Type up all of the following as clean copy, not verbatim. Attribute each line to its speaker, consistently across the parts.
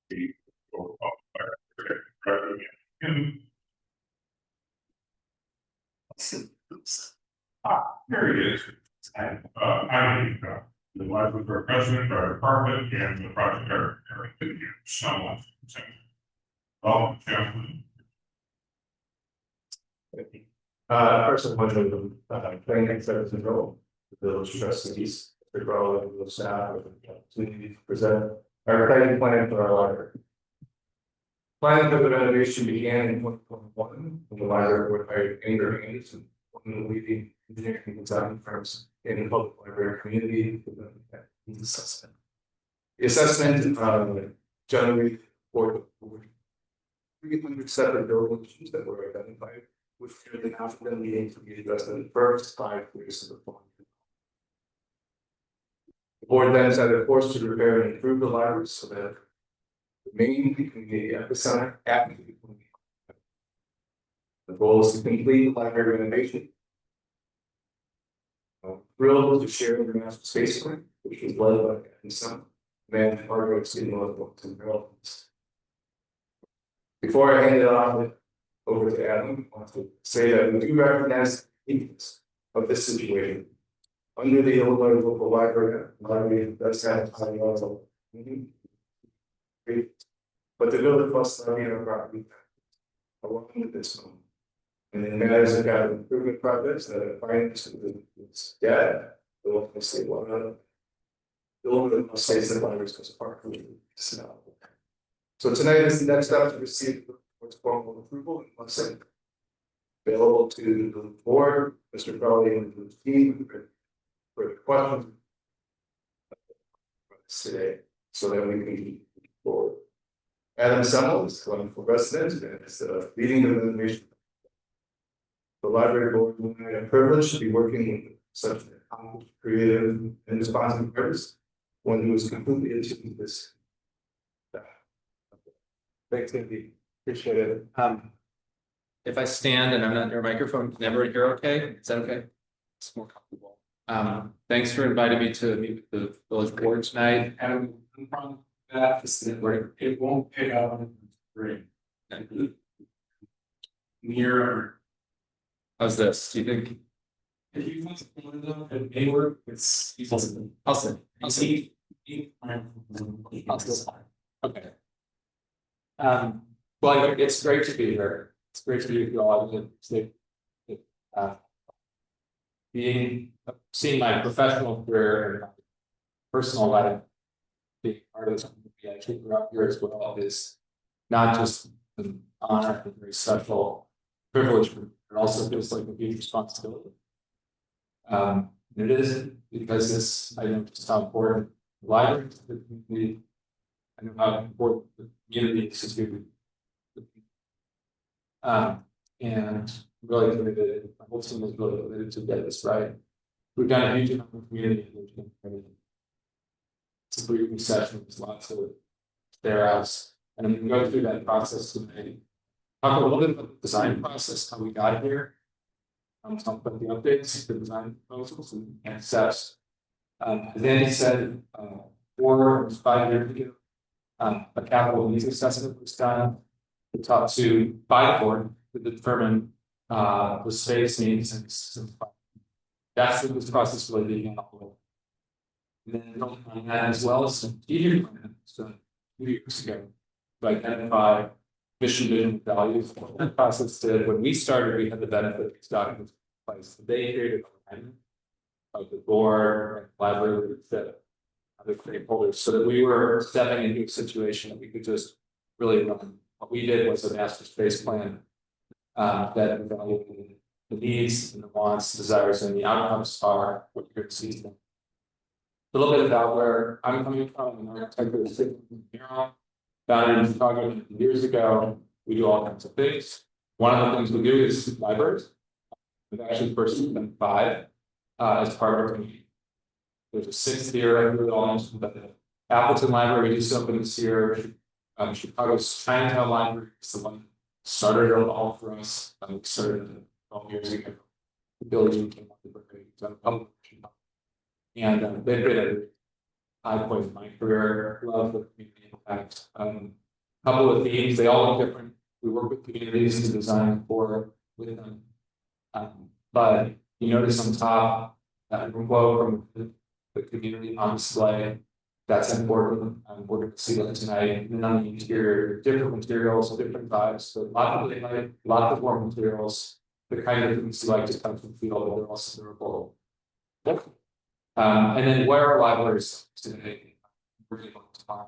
Speaker 1: the and here he is. And I the library president, our department, and the project director, someone. Welcome, gentlemen.
Speaker 2: First of all, planning services role, the village trustees, the role of the staff, and the opportunity to present our planning plan for our library. Planning for the renovation began in 2021 when the library were hired Anger Hayes and one of the leading engineering and design firms in the public library community for the assessment. The assessment generated for 300 separate building issues that were identified, with nearly half of them needing to be addressed in the first 5 years of the plan. The board then set a course to repair and improve the library so that the main community epicenter at the community. The goal is to complete the library renovation. Thrilled to share the master space plan, which was led by Adam Summit, man part of City Northwestern Maryland. Before I hand it off over to Adam, I want to say that we do recognize the needs of this situation. Under the Illinois local library does have high level, but the village must levy our property along with this moment. And in matters of capital improvement projects that are financed with its debt, the local state law, the local must say the library goes apart from this now. So tonight is the next step to receive the board's formal approval and once available to the board, Mr. Crowley and the team for the questions today, so that we can move forward. Adam Summel is Glencoe resident and is leading the renovation. The library board will be a privilege to be working with such an creative and responsive artist, one who is completely into this. Thanks, Andy. Appreciate it.
Speaker 3: If I stand and I'm not near a microphone, can everyone hear okay? Is that okay? It's more comfortable. Thanks for inviting me to meet with the village board tonight.
Speaker 1: And the problem with that is that it won't pick up on the screen. Near.
Speaker 3: How's this? Do you think?
Speaker 1: If you want to point it up at Hayward, it's
Speaker 3: I'll sit. Okay. Well, it's great to be here. It's great to be with you all. Seeing my professional career and personal life being part of this community I grew up here as well is not just an honor and very special privilege, but also feels like a huge responsibility. It is because this, I know just how important the library is to the community. I know how important the community is to and really committed, my whole team is really committed to get this right. We've done a huge amount of community engagement. It's a briefing session, there's lots of their house, and I'm going to go through that process today. Talk a little bit about the design process, how we got here. Talk about the updates, the design proposals, and next steps. As Andy said, 4 or 5 years ago, a capital needs assessment was done to talk to by the board to determine the space needs and systems. That's what this process really began. And then on that as well as some strategic plan, so 2 years ago, to identify mission, vision, values. What that process did when we started, we had the benefit of these documents in place. They created alignment of the board and library that other stakeholders, so that we were stepping into a situation that we could just really run. What we did was a master space plan that evaluated the needs and the wants, desires, and the outcomes are what you're going to see today. A little bit about where I'm coming from. I'm an architect of the city of Chicago, founded in Chicago years ago. We do all kinds of things. One of the things we do is libraries. We've actually pursued them 5 as part of our community. There's a 6th here. I really all mentioned that the Appleton Library we just opened this year. Chicago's Chinatown Library is the one that started it all for us. We started 12 years ago. The building came up with a public and they've been high point of my career, love the community impact. Couple of themes, they all look different. We work with communities to design for with them. But you notice on top that quote from the community on display. That's important. We're going to see that tonight. And on the interior, different materials, different vibes. So lots of warm materials, the kind of things you like to touch and feel, but they're also durable. And then where are libraries today? We're able to find.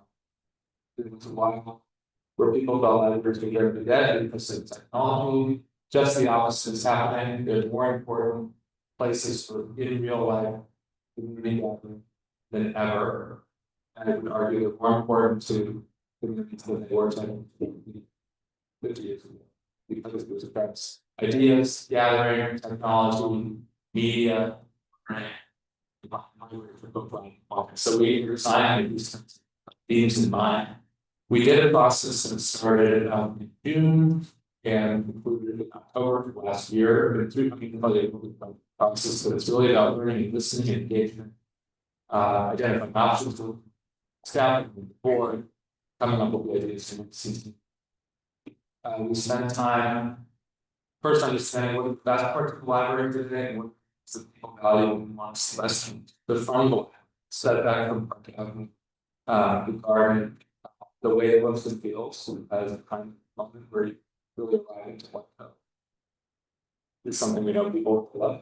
Speaker 3: It was a while where people felt libraries were there to dead because of technology. Just the opposite is happening. There's more important places for in real life community gathering than ever. And I would argue that more important to communities than they were 50 years ago. Because it was affects ideas, gathering, technology, media, right? So we designed these themes in mind. We did a process that started in June and concluded in October of last year. It's really a process, but it's really about learning, listening, and engagement. Identifying options for staff and the board, coming up with ideas and season. We spent time first understanding what the best parts of the library today and what the people value and want to see less the front setback from Park Avenue, the garden, the way it looks and feels as a kind of moment where you really arrive into what it's something we know people love.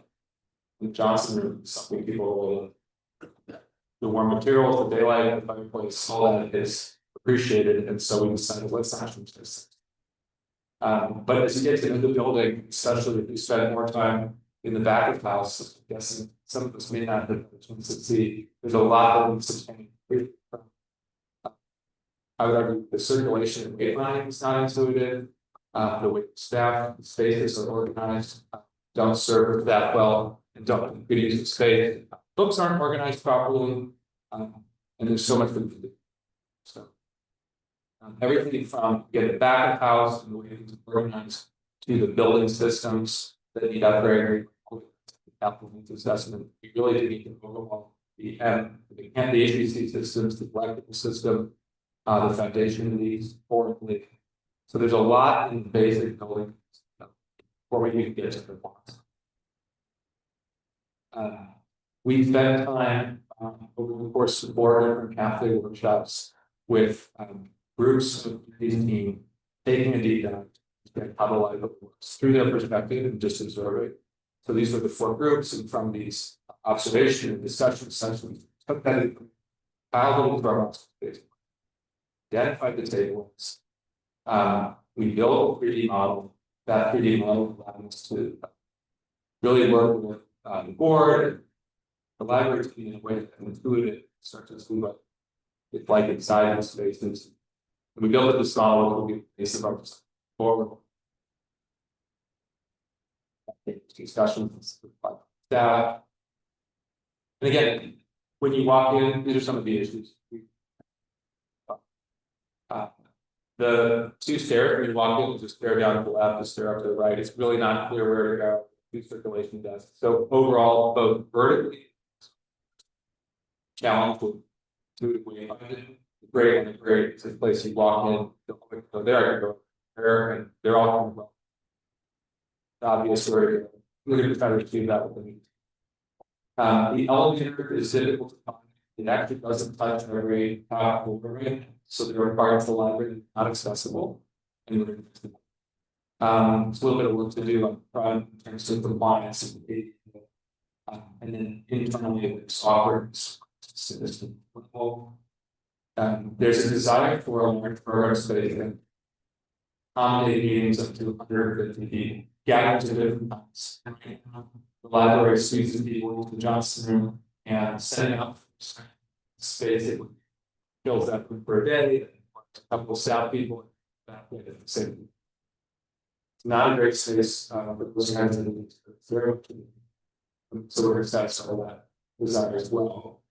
Speaker 3: In Johnson room, something people really love. The warm materials, the daylight, the fireplace, all that is appreciated, and so we decided let's actually this. But as you get to the building, especially if you spend more time in the back of the house, I'm guessing some of us may not have the chance to see. There's a lot of sustain. I would argue the circulation and weight line is not intuitive. The way staff spaces are organized don't serve that well and don't good use of space. Books aren't organized properly, and there's so much food to do. So everything from get the back of house and the way it's organized to the building systems that need upgrading, capital needs assessment. We really do need to overhaul the HPC systems, the electrical system, the foundation needs, importantly. So there's a lot in the basic building before we even get to the blocks. We spent time over the course of 4 different cafe workshops with groups of these team taking a deep dive to how the life works through their perspective and just observe it. So these are the 4 groups, and from these observation and discussion sessions, took that into our space, identified the tables. We built a 3D model. That 3D model allowed us to really work with the board, the library team in a way that intuitive, start to see what it's like inside the spaces. And we built this model that will be the base of our forward discussions with staff. And again, when you walk in, these are some of the issues. The 2 stairs when you walk in, just stare down to the left, just stare up to the right. It's really not clear where to go. 2 circulation desks. So overall, both vertically challenge with intuitively great and great. It's a place you walk in, go there, go there, and they're all coming well. The obvious where to go. We're going to try to achieve that with them. The elevator is difficult to find. It actually doesn't touch every overhead, so there are parts of the library not accessible. And it's a little bit of work to do on front in terms of compliance and then internally it's awkward. There's a desire for a large program space and accommodate meetings up to 150 people, gathered to different times. The library squeezes people into the Johnson room and setting up space that fills that room for a day, a couple of staff people that way at the same. It's not a great space for those kinds of things. So we're excited to all that desire as well.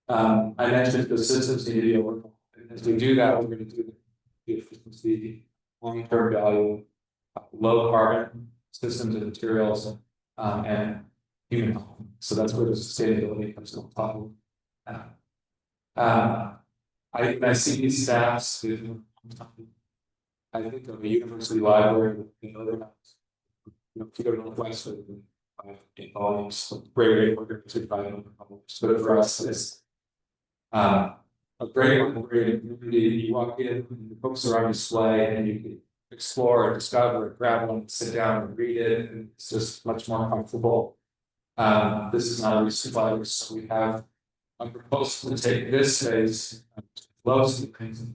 Speaker 3: I mentioned the systems need to be overhauled. As we do that, we're going to do the efficiency, long-term value, low carbon systems and materials, and human health. So that's where the sustainability comes on top of. I see these staffs, I think of a university library, you know, they're not. You know, if you go to Northwest, in volumes, great organized by volumes, but for us, it's a great great community. You walk in, the books are on display, and you can explore, discover, grab one, sit down and read it, and it's just much more comfortable. This is not a recent library, so we have a proposal to take this space, close to things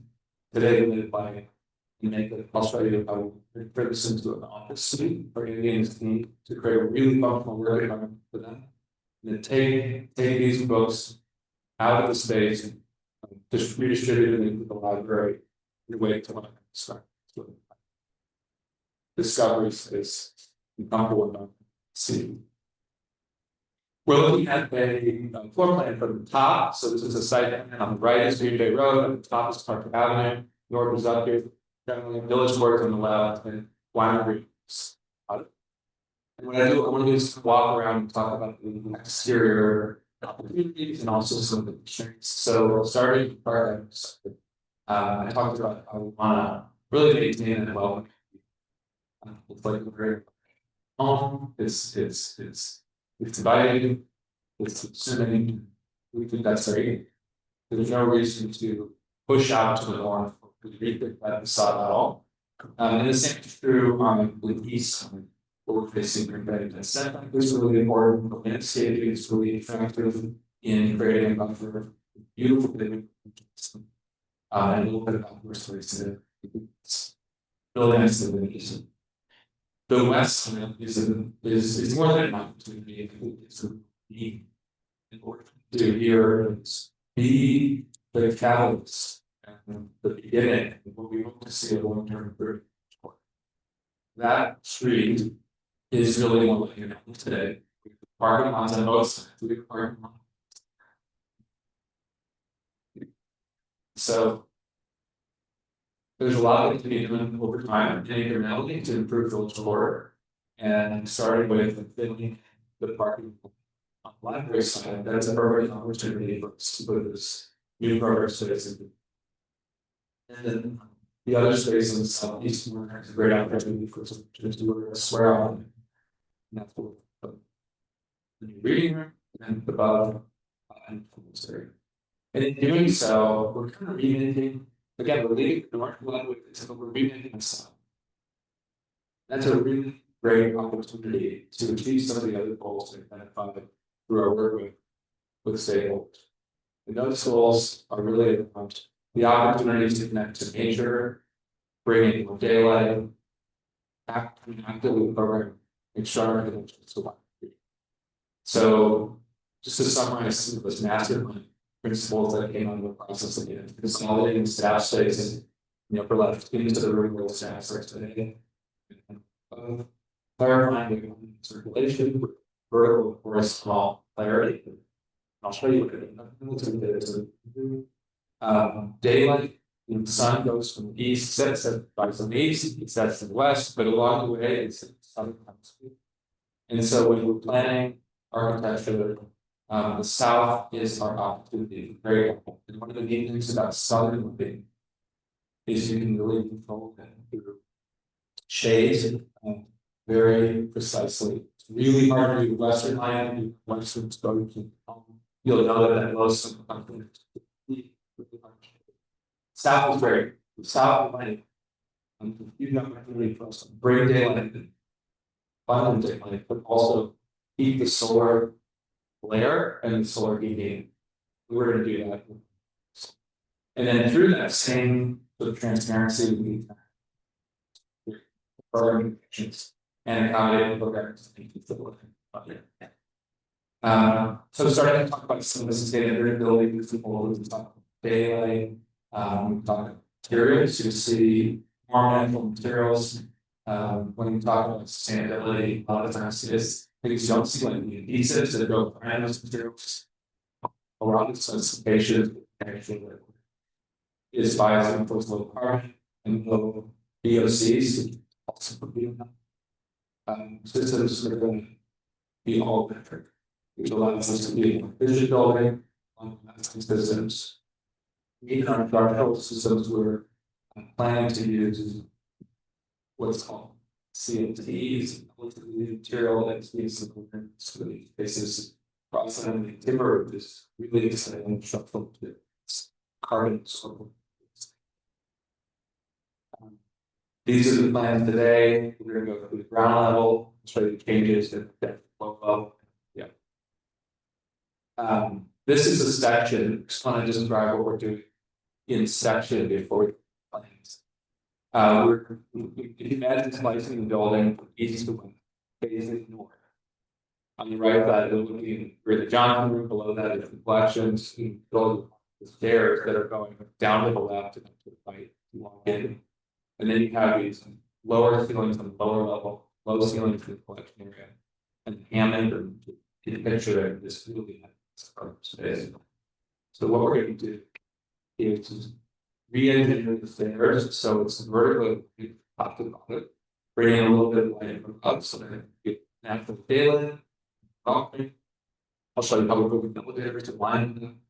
Speaker 3: today we live by, and make it, I'll show you how we turn this into an office suite for Indians need to create a really functional work environment for them. And then take these books out of the space and just redistribute them into the library in a way to start discovery space and comfortable enough to see. We're looking at a floor plan from the top. So this is a site plan. On the right is Green Bay Road, on the top is Park Avenue, north is up here, generally Village Court on the left, and winery. And what I do, I want to do is walk around and talk about the exterior opportunities and also some of the constraints. So starting with Park Avenue, I talked about how we want to really maintain and develop. It's like a great home. It's divided. It's assuming we think that's great. There's no reason to push out to the north or rethink that facade at all. And the same is true on the east side, where we're facing Green Bay. The setback is really important. The landscaping is really effective in creating a buffer, beautiful living. And a little bit of outdoor space to build nice living. The west is more than an opportunity. It's a need in order to here be the catalyst and the beginning of what we hope to see a long-term improvement. That street is really what we're looking at today. Parking lots on both sides. We have parking lots. So there's a lot that can be done over time and incrementally to improve Village Core. And starting with filling the parking on the library side, that's a perfect opportunity for us to put this new program space in. And then the other space in the southeast corner is a great opportunity for us to do a swear on. And that's what the new reading room and above and this area. And in doing so, we're kind of remaking. Again, we're leaving the north line so we're remaking the south. That's a really great opportunity to achieve some of the other goals that identified through our work with stakeholders. And those goals are really about the opportunities to connect to nature, bringing more daylight, actively program, and stronger connections to life. So, just to summarize some of those master plan principles that came out of the process again, consolidating staff space in the upper left into the real world staff space today. Clarifying the circulation, vertical horizontal clarity. I'll show you what it is. Daylight, the sun goes from the east, sets from the east, it sets to the west, but along the way it's southern hemisphere. And so when we're planning architecture, the south is our opportunity. Very helpful. And one of the neat things about southern living is you can really control them through shades very precisely. It's really hard to do western land, western exposure. You'll know that most of the south is great. The south might huge opportunity for us to bring daylight, abundant daylight, but also keep the solar glare and the solar heating. We're going to do that. And then through that same sort of transparency, we program and accommodating programs. So starting to talk about some of the sustainability principles, we talk about daylight, we talk about materials, you see more natural materials. When we talk about sustainability, a lot of times things you don't see like the adhesives that go around those materials. A lot of specifications actually is biased towards low carbon and low VOCs. Also for systems are going to be all metric, which allows us to be efficient building on systems Even our structural systems, we're planning to use what's called CMTs, material that's being supported, so the basis processing the timber is really exciting structural to carbon absorbent. These are the plans today. We're gonna go through the ground level, show you the changes in the depth flow level. Yeah. This is a section, just want to describe what we're doing in section before we plans. If you imagine slicing the building from east to west, facing north. On the right side, we're looking where the Johnson room, below that is the collections, and build the stairs that are going down to the left and up to the right, you walk in. And then you have these lower ceilings on the lower level, low ceilings in the collection area. And Hammond, or in the picture there, this really has space. So what we're going to do is re-engineer the stairs so it's vertically top to bottom, bring in a little bit of light from up so that you get natural daylight. Okay. I'll show you how we go with the elevator to line them.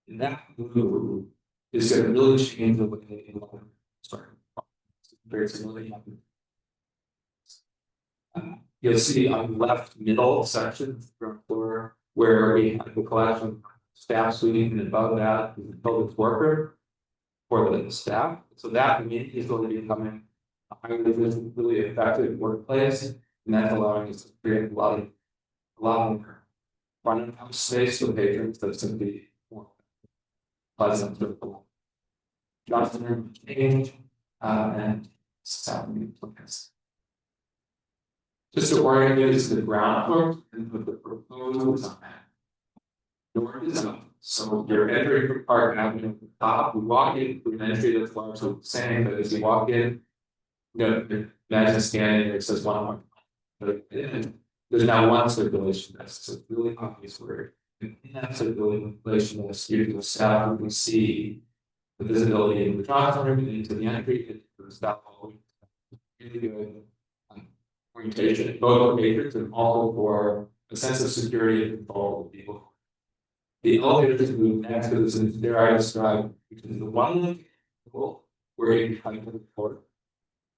Speaker 3: And that move is going to really change the way they start. Very similarly happen. You'll see on the left middle section, ground floor, where we have the collection staff suite, and above that is the building's worker for the staff. So that immediately is going to be becoming a highly really effective workplace, and that's allowing us to create a lot more front of house space for the patrons. That's going to be more pleasant to the Johnson room change and sound plans. Just to orient you, this is the ground floor and put the proposed on that. Door is up. So you're entering from Park Avenue at the top. We walk in through an entry that's largely the same, but as you walk in, you know, imagine scanning, it says 1 there's now one circulation desk. So it's really obvious where in that circulation desk, you can south, you can see the visibility in the Johnson room, into the entry, into the south hallway. Really good orientation, both patrons and also for a sense of security and control of people. The elevators move next to this, and there I described, which is the one where you can to the floor,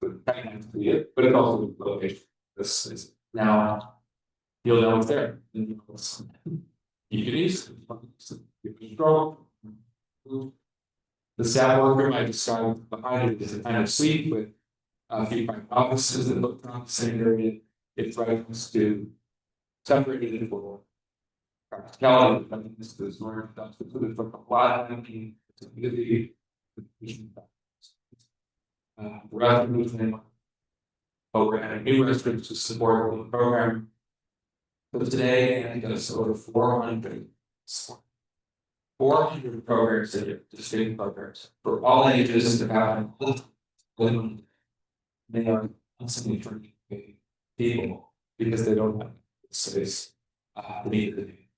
Speaker 3: but next to it, but it's also the location. This is now you'll know it's there. You can use you can control. The staff workroom I described behind it is a kind of suite with a few private offices that look around the same area. It's right next to separated for practicality, but this is where that's included for a lot of empty community. We're adding new restrooms to support the program. But today, I think that's over 400 programs that are distinct programs for all ages to have they are constantly trying to pay people because they don't have space to meet the need.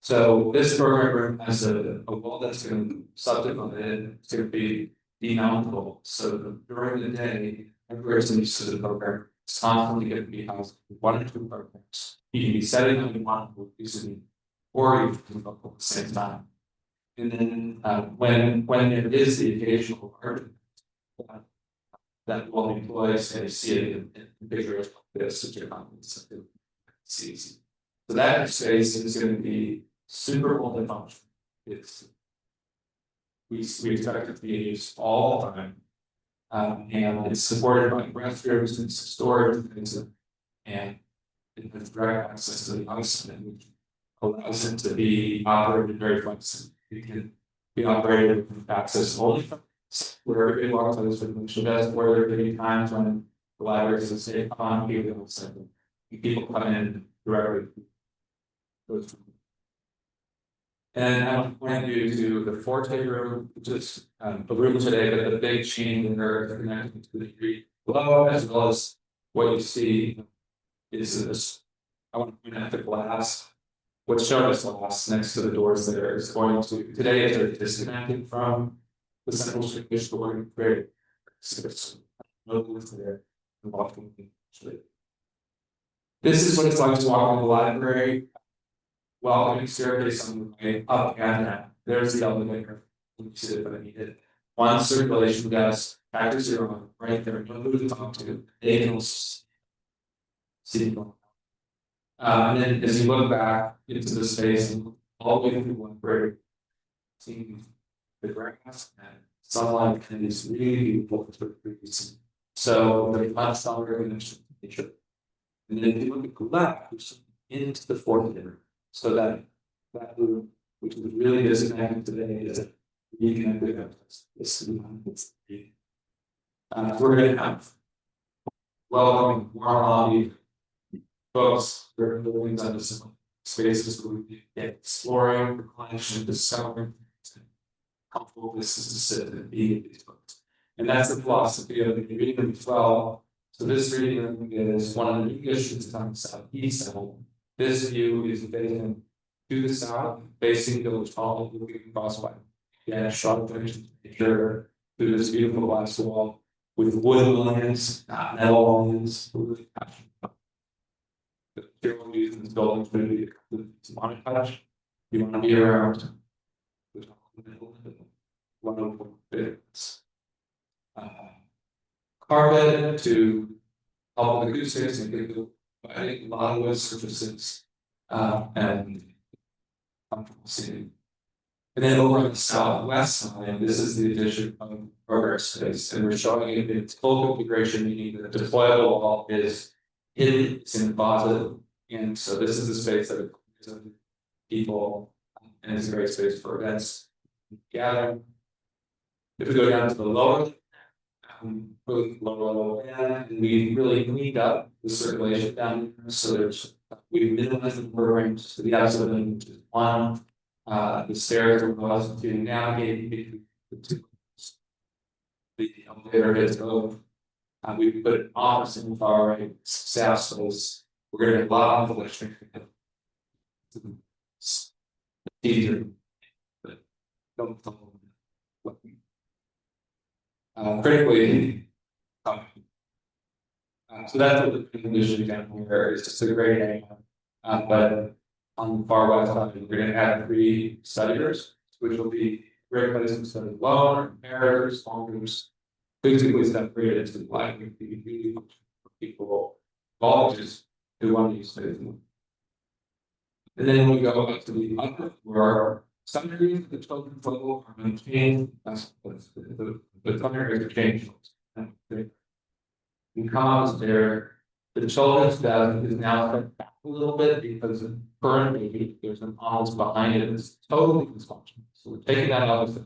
Speaker 3: So this program room has a wall that's going to subsequently it's going to be demountable. So during the day, every person who uses the program is constantly going to be housed with 1 or 2 programs. You can be setting up in one using, or you can go at the same time. And then when there is the occasional argument that will be placed, and you see it in pictures like this, which are not sees. So that space is going to be super multifunctional. We expect it to be used all the time, and it's supported by restrooms and storage and it has direct access to the outside, which allows it to be operated very flexibly. It can be operated with access only from where everybody walks on this information desk, where there may be times when the library is safe on people, people come in directly. And I want to point you to the forte room, which is the room today, but the big change in there connected to the street below, as well as what you see is this. I want to point out the glass. What's shown as glass next to the doors there is going to today is they're disconnected from the central switch door very no doors there. This is what it's like to walk in the library. Welcoming staircase on the way up and down. There's the elevator. You see it, but I need it. One circulation gas, factor 0, right there, no who to talk to, they can see. And then as you look back into the space and all the way through one break, seeing the grass and sunlight and it's really beautiful for trees. So there's much stronger connection to nature. And then if you look at the left, which is into the fourth layer, so that loop, which is really disconnected today, is reconnected up this we're gonna have welcoming, warm lobby, folks, there are buildings under some spaces where we get exploring, replenishing, discovering, comfortable places to sit and be in these books. And that's the philosophy of the reading room as well. So this reading room is one of the new issues on the southeast side. This view is facing to the south, facing Village Hall, looking across by sharp picture through this beautiful glass wall with wood lines, not metal lines. The material used in this building is going to be montage. You want to be around. One of the bits. Carpet to help with acoustics and get a lot of wood surfaces and comfortable seating. And then over on the southwest side, this is the addition of burger space, and we're showing it in its full configuration, meaning that the deployable wall is hidden, it's in the closet, and so this is the space that people, and it's a great space for events, gathering. If we go down to the lower, really lower level, and we really cleaned up the circulation down there, so there's we minimized the programs to the absolute, which is one. The stairs are caused to navigate between the two. The elevator is both. We put an office in the far right, staff space. We're going to have a lot of electric. Easier, but don't critically. So that's what the condition down here is just a great area. But on the far west side, we're going to add 3 studiers, which will be great places to study loan, errors, small groups, basically separated to black and really for people, colleges who want to use space. And then when we go up to the upper floor, some areas of the children's level are maintained, some areas are changed. Because the children's desk is now set back a little bit because currently there's an office behind it that's totally dysfunctional. So we're taking that office,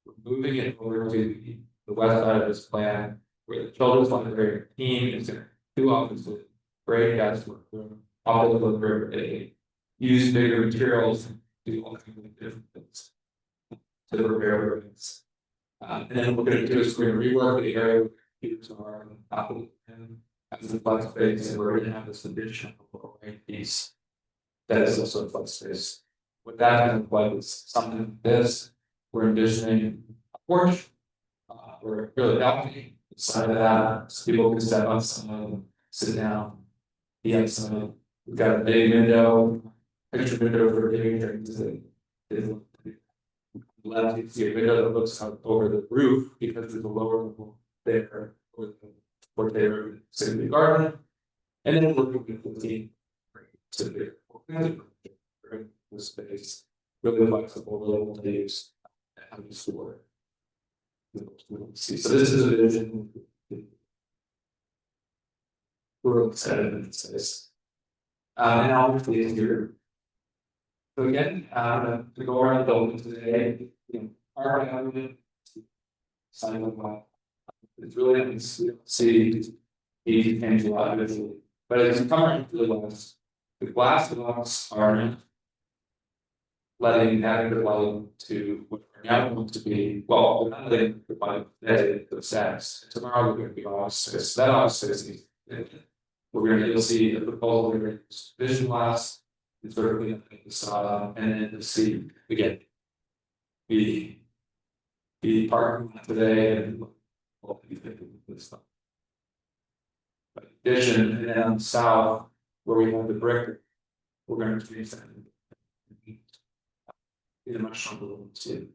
Speaker 3: we're moving it over to the west side of this plan, where the children's library team is in 2 offices, great desk workroom, office workroom, they use bigger materials to do all kinds of different things to prepare rooms. And then we're going to do is we're going to rework the area where computers are on top of them as a flex space, and we're going to have this additional piece that is also a flex space. What that can look like is something like this. We're envisioning a porch, we're really balcony side of that, so people can step outside, sit down, be outside. We've got a big window, picture window for giving drinks. Left, you can see a window that looks out over the roof because there's a lower level there where they were sitting in the garden. And then we're moving the team to the space, really flexible, really able to use how you store. So this is a vision. We're excited in this space. And now we're here. So again, to go around the building today, our government sign up. It's really nice to see these change a lot visually. But as you come around to the glass blocks are letting adequate light to what are now going to be, well, we're not letting the light today, the stacks. Tomorrow we're going to be office. That office is you'll see the proposal here is vision glass. It's vertically on the facade, and then to see again the parking lot today and what we think of this stuff. But addition, and then on the south where we have the brick, we're going to change that in a much stronger way to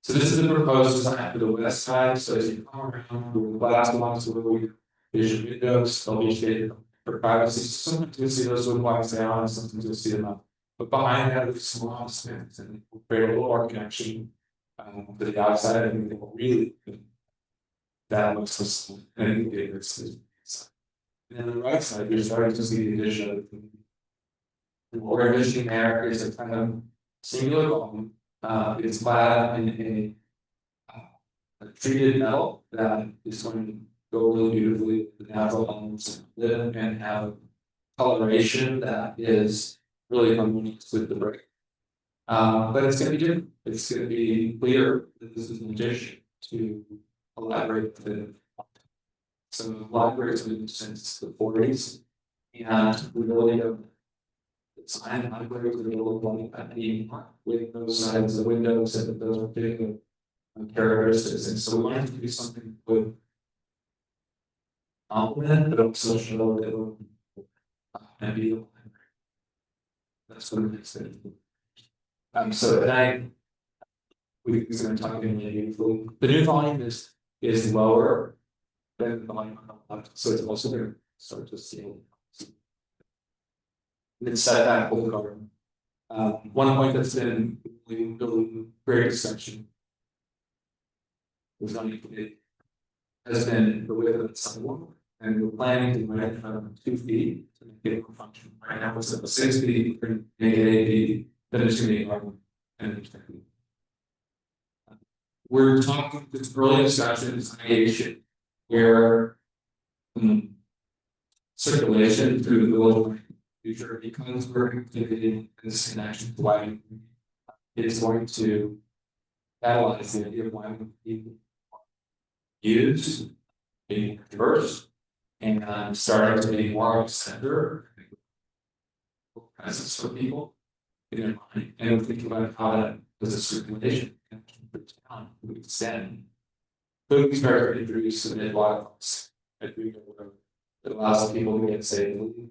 Speaker 3: So this is the proposed design for the west side, so as you come around, where the glass blocks will be, there's your windows, they'll be shaded for privacy, sometimes you'll see those wood blocks down, sometimes you'll see them up. But behind that, there's small space, and we'll create a little more connection to the outside, I think they will really. That looks so, and I think it's. And then on the right side, you're starting to see the addition of. What we're envisioning there is a kind of singular column, it's clad in a treated metal that is going to go really beautifully with the natural elements and have coloration that is really harmonious with the brick. But it's gonna be different, it's gonna be clear that this is an addition to a library that. So the library's been since the 40s, and we really have. Design libraries that look like that anymore, with those sides of windows and those particular characteristics, and so we wanted to do something with complement, but also show that it will and be a library. That's what it is. So tonight we're going to talk in beautifully. The new volume is lower than the volume on the left, so it's also going to start to see. It's set back with the garden. One point that's been really great discussion was on it has been the width of the sidewalk, and we're planning to make it from 2 feet to make it function. Right now it's at 6 feet, we're gonna make it 8 feet, then it's gonna be garden and we're talking this early discussions ideation where circulation through the village future, because we're activating this connection to why it's going to catalyze the idea of why people use being diverse and starting to be more of a center presence for people in their mind, and thinking about how that does a circulation down to extend. Could we start to introduce some midwives that allows people to get safely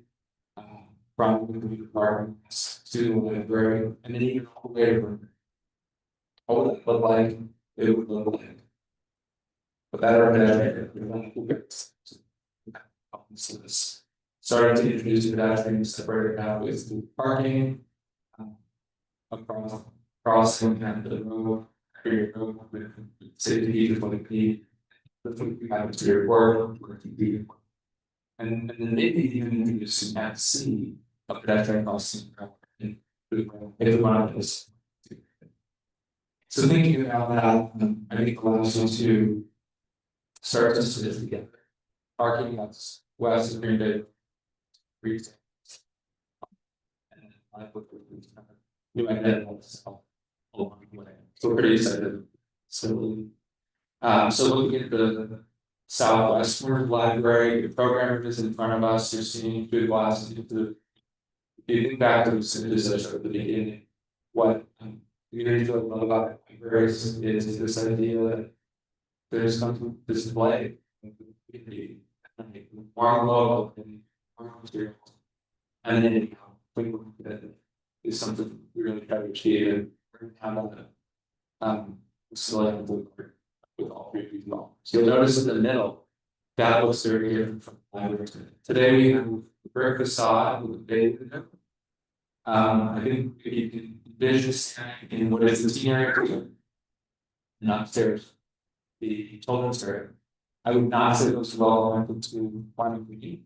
Speaker 3: from the community departments to the library, and then even all the way from what would it look like, it would look like. But that so this starting to introduce pedestrians separated out with the parking crossing and the road, with safety for the people. We have to your work, and then maybe even introduce at sea a pedestrian crossing in the markets. So thinking about that, I think allows you to start to sit together. Parking lots west of Green Bay, retail, and I put new identities along the way. So we're pretty excited. So looking at the southwestern library, the program is in front of us. You're seeing through the glasses. If you think back to the synthesis at the beginning, what communities love about libraries is this idea that there's something to display, more local and more materials, and then that is something we really try to achieve, and we're gonna have that select with all three of these models. So you'll notice in the middle that looks very different from the library. Today we have the brick facade with the bay window. I think you can envision in what is the teen area and upstairs, the children's area. I would not say those are all connected to climate community.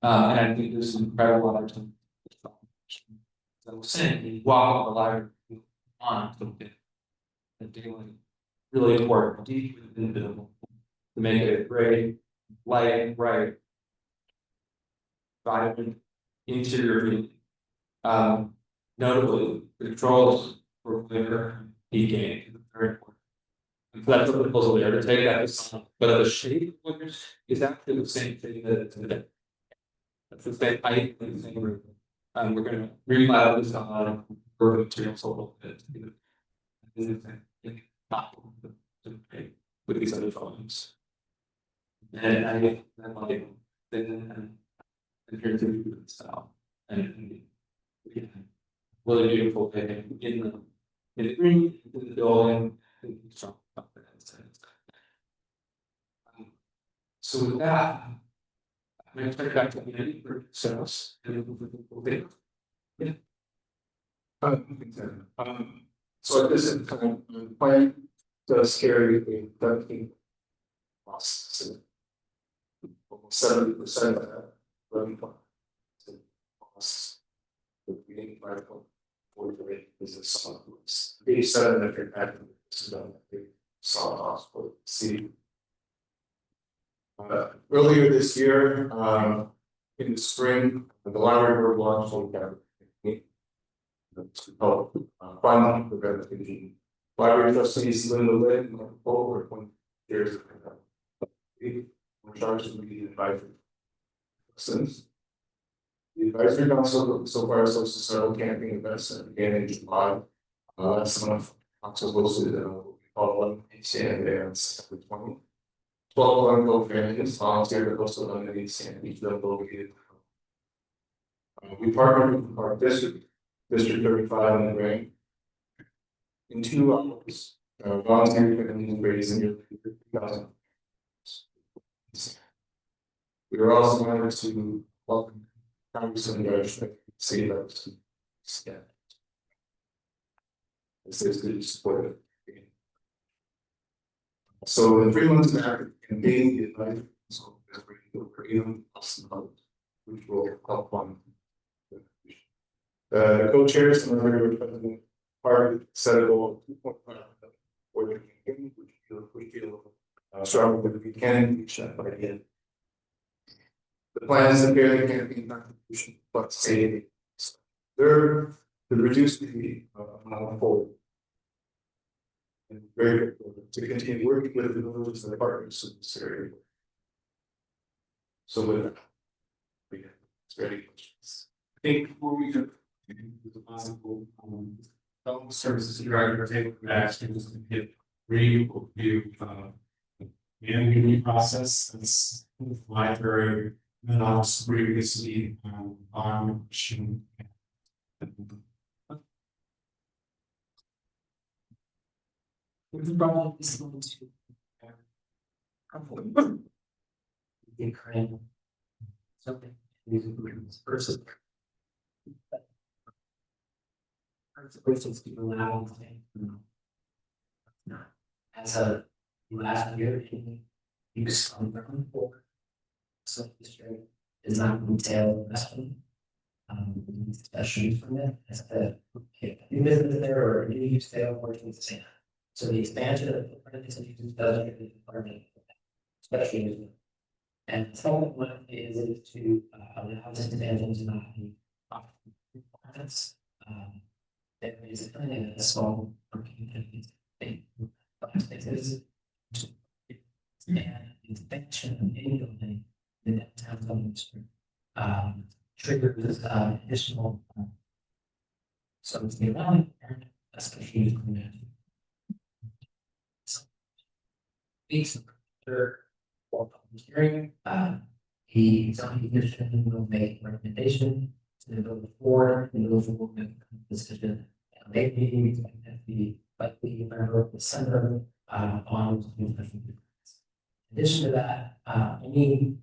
Speaker 3: And I think there's some incredible opportunity. So I was saying, while the library on to get a daily really important deep within the building to make it great, light, bright, vibrant interior feeling. Notably, the controls for clear heat gain very important. And so that's what the proposal there to take that facade, but the shape of it is actually the same thing that it's today. That's the same height and the same roof. We're going to remodel this on for the materials a little bit with these other volumes. And I like then here to do style and really beautiful thing in the green in the building, strong confidence. So with that, I'm going to turn it back to Andy for sales.
Speaker 2: So at this time, the plan does carry a 13 loss. Almost 70% of that revenue loss. The beginning part of 48 is a solid loss. 87 if you're adding this is a solid loss for the city. Earlier this year, in the spring, the library board launched a to help fund the renovation. Library trustees Linda Lynn and Michael Cole were 20 years ago. We're charged to be the advisory. Since the advisory council so far has hosted several camping events that began in July. Last month, council hosted what we call one sand dance every 20. 12 Glencoe families volunteered to host a lemonade stand, each of them located. We partnered with our district 35 in the rain. In 2 hours, volunteer families raised nearly 50,000. We were also honored to welcome Congressman Raj City Reps. Yeah. This is good support. So in 3 months after the campaign, the advisory council has raised over $800,000, which will help fund. The co-chairs and the president part set a goal of 2.5 for the campaign, which we feel strongly that we can reach that by the end. The plan is to pay the campaign contribution, but savings. Third, to reduce the amount forward. And very important to continue working with the villages and the partners in this area. So with that, it's ready questions.
Speaker 3: I think before we go to the possible phone services here, I would take actually just to get review the interview process that's with the library, and then also previously on machine.
Speaker 4: We've brought this one to the current something versus to allow as a last year use on for so history is not retail investment. Especially from it as a new business there or new use sale working the same. So the expansion of the uses doesn't really department, especially and the second one is to allow this expansion to not be profits. That is a small spaces and expansion of any building in that town district triggers additional so it's the amount especially for public hearing. He will make recommendation to the board, and those will make a decision. Maybe we expect that the likely November of December on in addition to that, any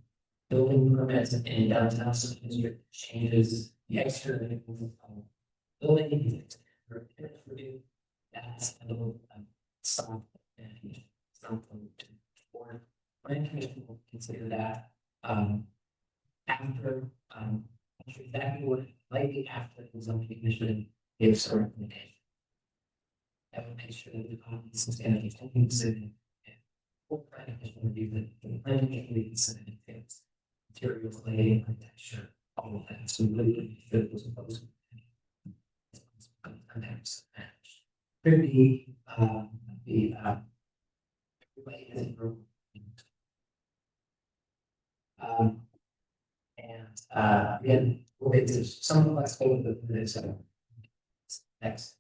Speaker 4: building permits in downtown district changes the exterior of building that's a little stop and something to board. Planning commission will consider that after exactly what likely after the zoning commission gives a recommendation. That would make sure that the comments is going to be considered and full planning commission review the planning commission will consider things, materials, lighting, architecture, all of that. So really fit was opposed to sometimes could be the again, we'll make this some flexible with this next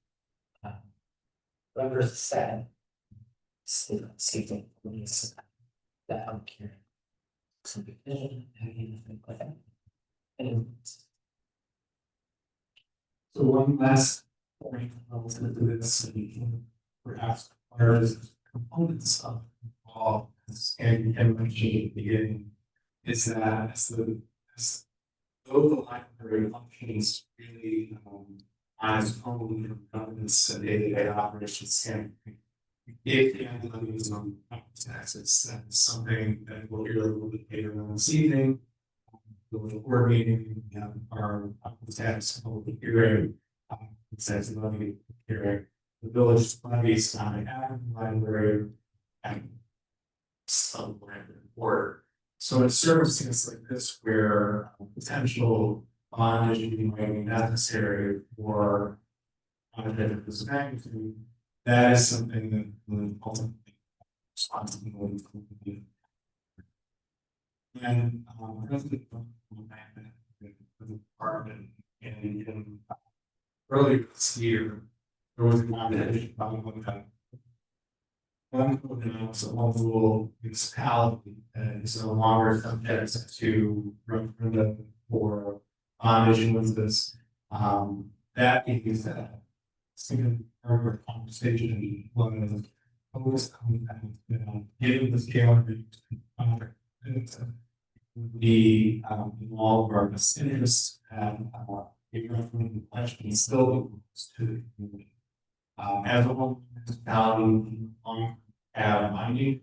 Speaker 4: November 2nd. Safety that I'm carrying some vision like that. And
Speaker 3: So one last point, I was going to do this, perhaps largest components of all, and mentioned at the beginning, is that as though the library functions really on its own from governance and day-to-day operations standpoint, if the idea is on taxes, that's something that we'll hear a little bit later on this evening. The board meeting, our tax public hearing, it says levy hearing, the village levies on the library and some library board. So in circumstances like this, where potential bondage might be necessary for of this magnitude, that is something that would ultimately responsibility for the and President the department and earlier this year, there was a conversation about what that Glencoe now is a local municipality and is no longer subject to referendum or bond issuances. That means that second part of our conversation was always coming back, given the scale of the contract, the all of our best interests and a referendum question still goes to the community. As a whole municipality, have binding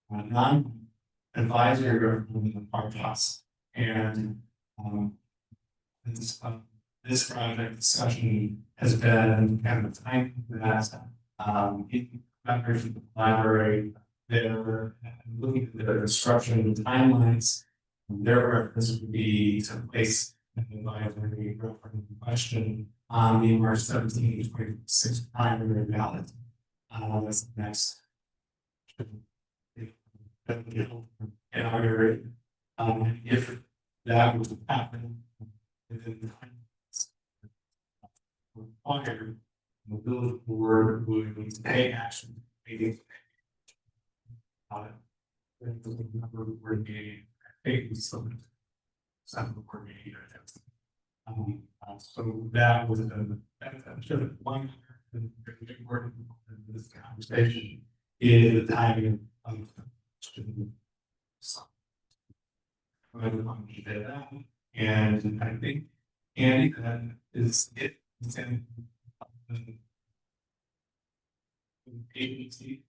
Speaker 3: non-advisory referendum process, and this project discussion has been kind of time that members of the library, they're looking at their construction timelines. Their reference would be to place an advisory referendum question on the March 17, 2026 primary ballot. That's the next. Inaugurated. If that was to happen within the time required, the village board would need to take action. Meeting. The number of board meeting, I think we still some board meeting. So that was just one important in this conversation is the timing of that. And I think Andy, that is it. Agency.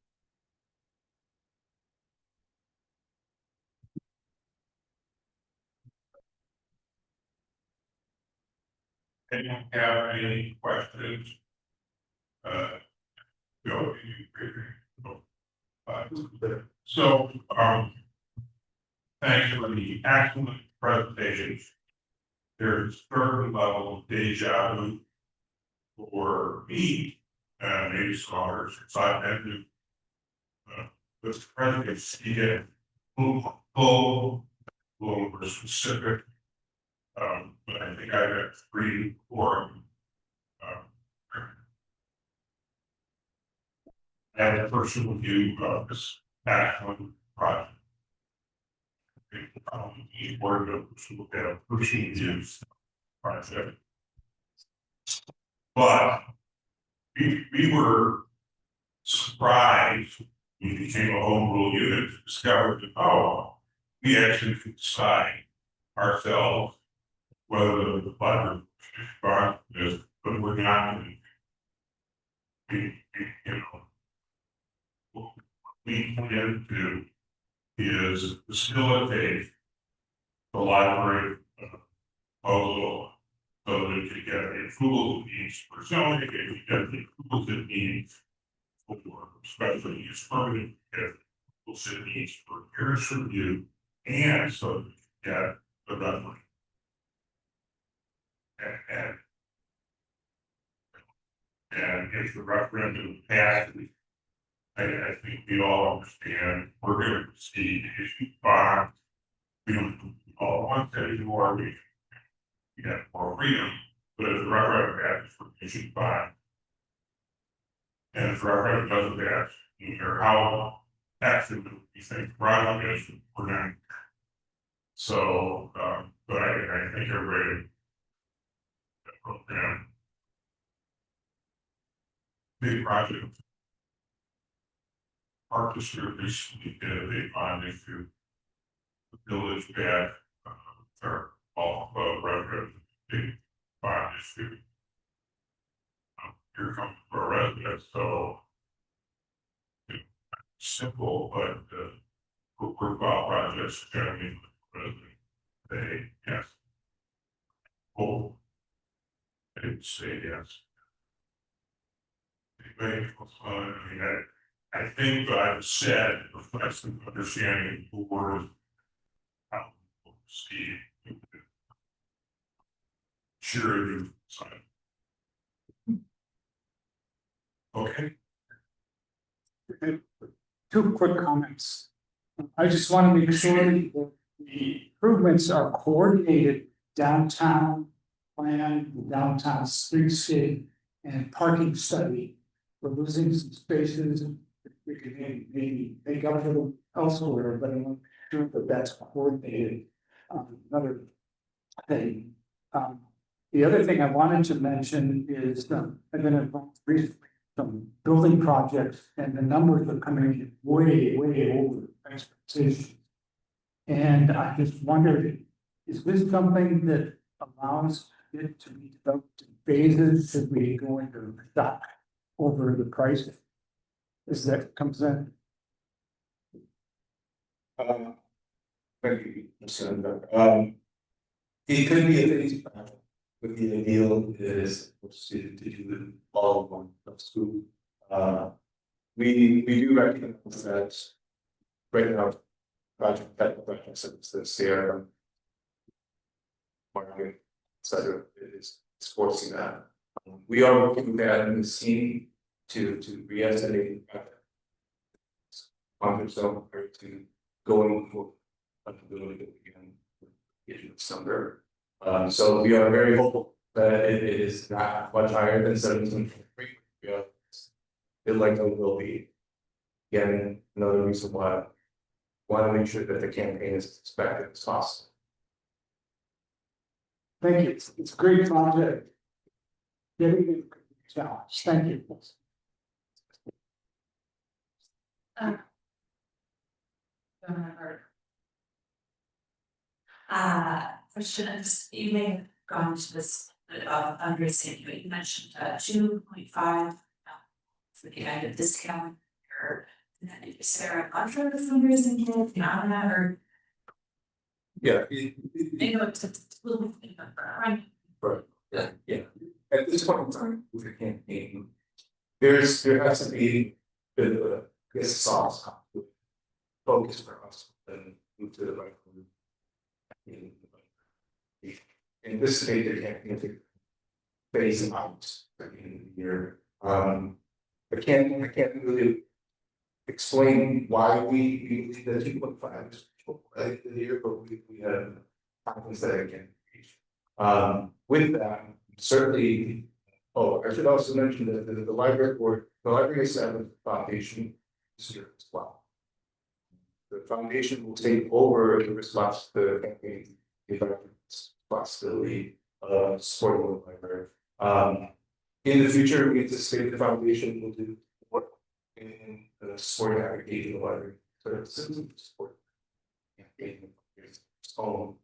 Speaker 1: Anyone have any questions? Go. So, thanks for the excellent presentations. There's a certain level of deja vu for me, maybe scholars, so I've had to, this presentation get full, more specific. But I think I got 3 or and a personal view of this excellent project. Word of look at a personal views project. But we were surprised when we became a home rule unit to discover that, oh, we actually could decide ourselves whether the library is, but we're not. You know, what we plan to do is facilitate the library proposal so that you get the approval it needs for zoning, if you get the approvals it needs for special use permit, if approvals it needs for peer review, and so that you get the referendum. And if the referendum passes, I think we all understand we're going to proceed to issue bonds. We don't do all at once anymore. We have more freedom. But if the referendum passes, we're issued bonds. And if the referendum doesn't pass, no matter how active we think the project is, we're not. So, but I think everybody program big project. Park District recently did a bond issue. The village back, or all, resident, big bond issue. Here comes our residents, so. Simple, but, worthwhile projects, generally, they, yes. Oh. They didn't say yes. Anyway, I mean, I think what I've said reflects the understanding of the word. How Steve. Sure you sign. Okay.
Speaker 5: Two quick comments. I just want to make sure that the improvements are coordinated downtown plan, downtown streetscape and parking study. We're losing some spaces. We could maybe make up for them elsewhere, but I want to make sure that that's coordinated. Another thing. The other thing I wanted to mention is I've been involved recently some building projects and the numbers are coming in way over expectations. And I just wondered, is this something that allows it to be developed in phases? Should we go into stock over the price? As that comes in?
Speaker 2: Thank you, Mr. It could be a phase project, but the ideal is to do all of one school. We do recognize that right now, projects such as the Sierra market, etc., is forcing that. We are working with that in the scene to re-estimate on zone or to going for ability again in December. So we are very hopeful that it is not much higher than 17.3. Yeah, it likely will be. Again, another reason why I want to make sure that the campaign is as effective as possible.
Speaker 5: Thank you. It's a great project. Very good challenge. Thank you.
Speaker 6: Question, you may have gone to this fundraising, but you mentioned 2.5 for the end of discount, or is there a contract with fundraising beyond that, or?
Speaker 2: Yeah.
Speaker 6: I know it's a little bit of a
Speaker 2: Right. Yeah. At this point in time with the campaign, there has to be a bit of a, I guess, soft focus for us and move to the right. Anticipate the campaign phase out at the end of the year. I can't really explain why we believe that 2.5 is right the year, but we have confidence that it can reach. With that, certainly, I should also mention that the library board, the library established foundation this year as well. The foundation will take over the response to the campaign responsibility of supporting the library. In the future, we anticipate the foundation will do work in supporting aggregating the library services support campaign its own.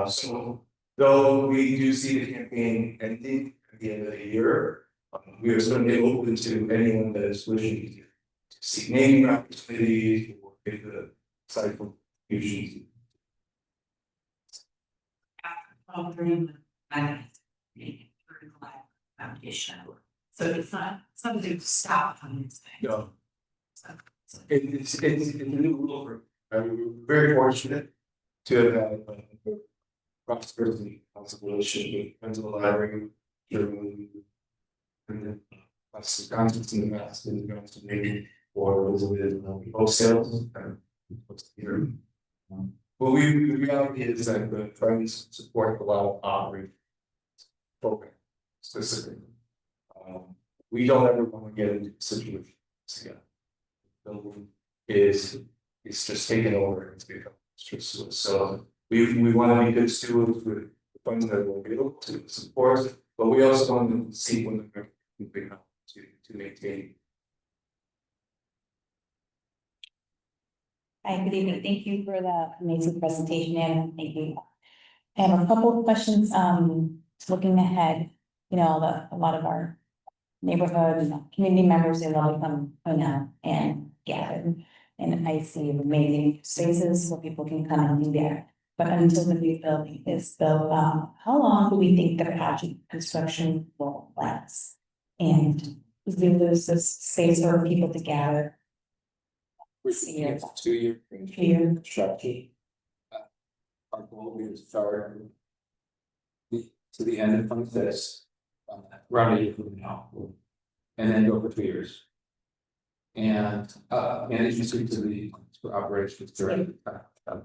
Speaker 2: So though we do see the campaign ending at the end of the year, we are certainly open to anyone that is wishing to seek naming opportunities or get the site for fusions.
Speaker 6: Foundation, so it's not something to stop on this thing.
Speaker 2: No. It's a new rule for, we're very fortunate to have had prosperity relationship with friends of the library during the concerts in the past in the past maybe or was with wholesale here. But the reality is that the friends support a lot of operating program specifically. We don't ever want to get into situations again. Building is just taken over. It's become stressful. So we want to be good stewards with the funds that we'll be able to support, but we also want to see when the become to to maintain.
Speaker 7: Hi, good evening. Thank you for the amazing presentation, and thank you. I have a couple of questions, looking ahead, a lot of our neighborhood and community members, they love to come out and gather. And I see amazing spaces where people can come and do that. But until the new building is built, how long do we think the project construction will last? And is there this space for people to gather?
Speaker 3: It's 2 year
Speaker 7: Here,
Speaker 3: construction. Our goal is to start to the end of 26, around a year from now, and then go for 2 years. And as you speak to the operations during.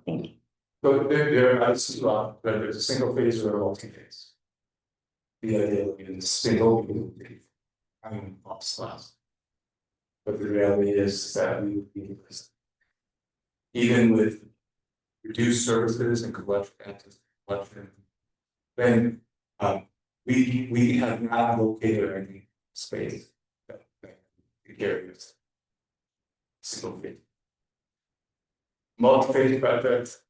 Speaker 7: thank you.
Speaker 2: But there's a single phase or a multi-phase. The idea is single, I mean, class. But the reality is that we would be, even with reduced services and collection, then we have not located any space that carry this single phase. Multi-phase project,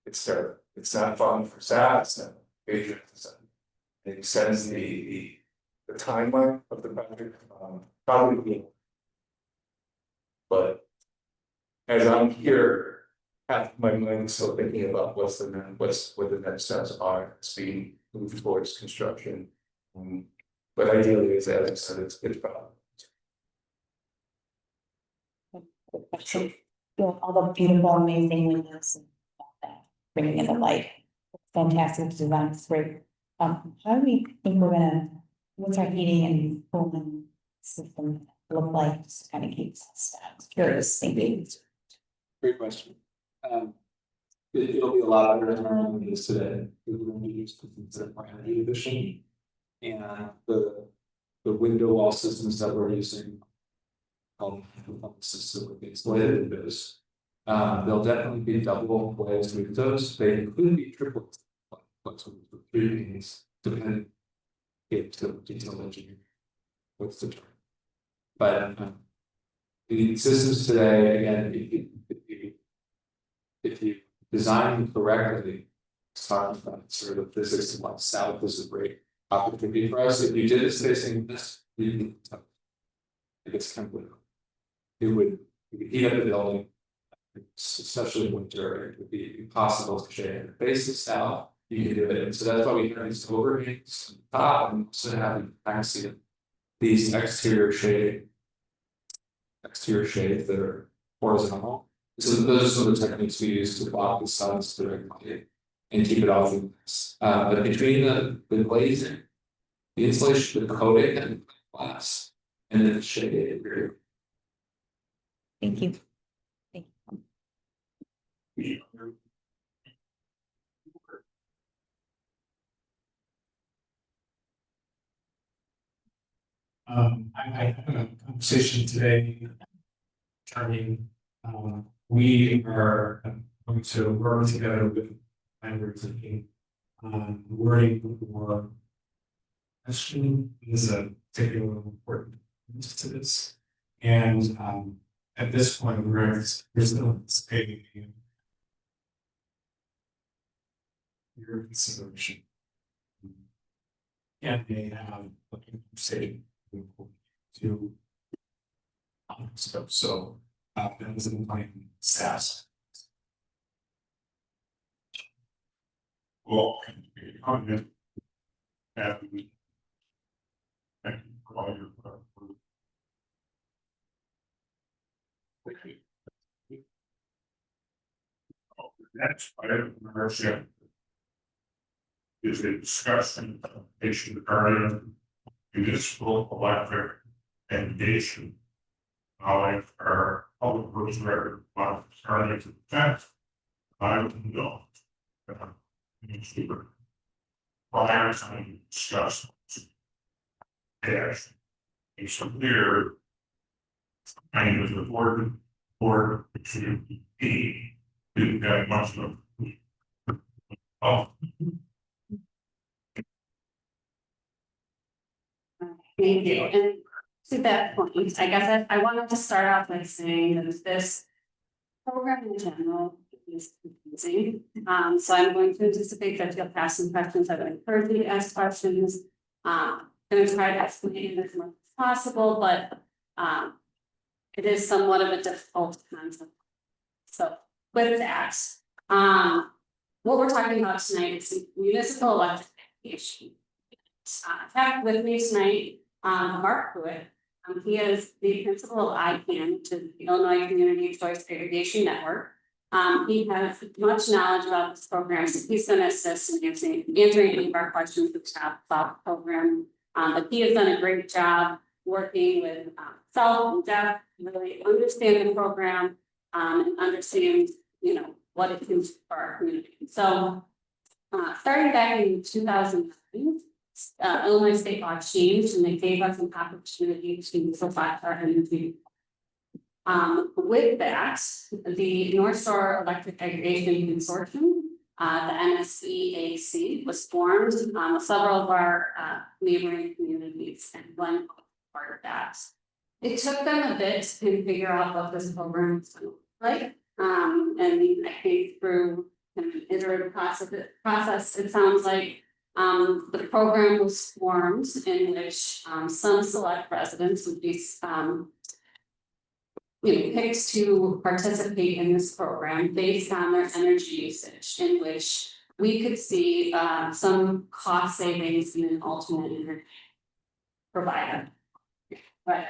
Speaker 2: it's not fun for staff, it's not major, it extends the timeline of the project, probably. But as I'm here, half my mind is still thinking about what the next steps are, it's being moved towards construction. But ideally, as Alex said, it's about.
Speaker 7: Question. All the beautiful, amazing windows and all that, bringing in the light. Fantastic design, it's great. How do we think we're gonna, what's our heating and cooling system look like, just to kind of keep us curious, thinking.
Speaker 3: Great question. It'll be a lot better than it is today. We're going to use things that are more energy efficient. And the window wall systems that we're using, the system with the insulated windows, they'll definitely be double glazed windows. They could be triple with 3 panes, depending to detail engineering. What's the term? But the systems today, again, if you design them correctly, talking about sort of physics and like south is a great opportunity for us. If you did this facing this, it's kind of it would heat up the building, especially in winter. It would be impossible to shade it. Face the south, you can do it. And so that's why we have these overhangs on top, and so have actually these exterior shades that are horizontal. So those are the techniques we use to block the sun's direct light and keep it off the glass. But between the glazing, the insulation, the coating, and the glass, and then the shade area.
Speaker 7: Thank you. Thank you.
Speaker 5: I had a conversation today. Turning, we are going to work together with members thinking, wording for question is a particularly important piece to this. And at this point, we're still anticipating your consideration. And they have a conversation to stuff. So that was in my staff.
Speaker 1: Well, comment. Thank you for all your. Next item of membership is a discussion of patient regarding municipal electric education. Knowledge our public works record on starting to defense. I would know. Prior to discuss. Dash. It's clear. Kind of important for to be didn't have much of. Oh.
Speaker 8: Thank you, and to that point, I guess I wanted to start off by saying that this program in general is confusing. So I'm going to anticipate that you'll ask some questions. I would encourage you to ask questions. Gonna try to explain it as much as possible, but it is somewhat of a difficult concept. So with that, what we're talking about tonight is municipal electrification. I have with me tonight, Mark Pruitt. He is the principal of ICANN, which is the Illinois Community Choice Aggregation Network. He has much knowledge about this program, so he's going to assist in answering any of our questions that we have about the program. But he has done a great job working with Sal and Jeff to really understand the program and understand, what it can do for our community. So, starting back in 2009. Illinois state law changed and they gave us an opportunity to provide our energy. With that, the North Shore Electric Aggregation Consortium, the NSEAC, was formed. Several of our neighboring communities and Glencoe part of that. It took them a bit to figure out what this program was going to look like. And I think through an iterative process, it sounds like the program was formed in which some select residents would be picked to participate in this program based on their energy usage, in which we could see some cost savings in an alternate energy provider. Right.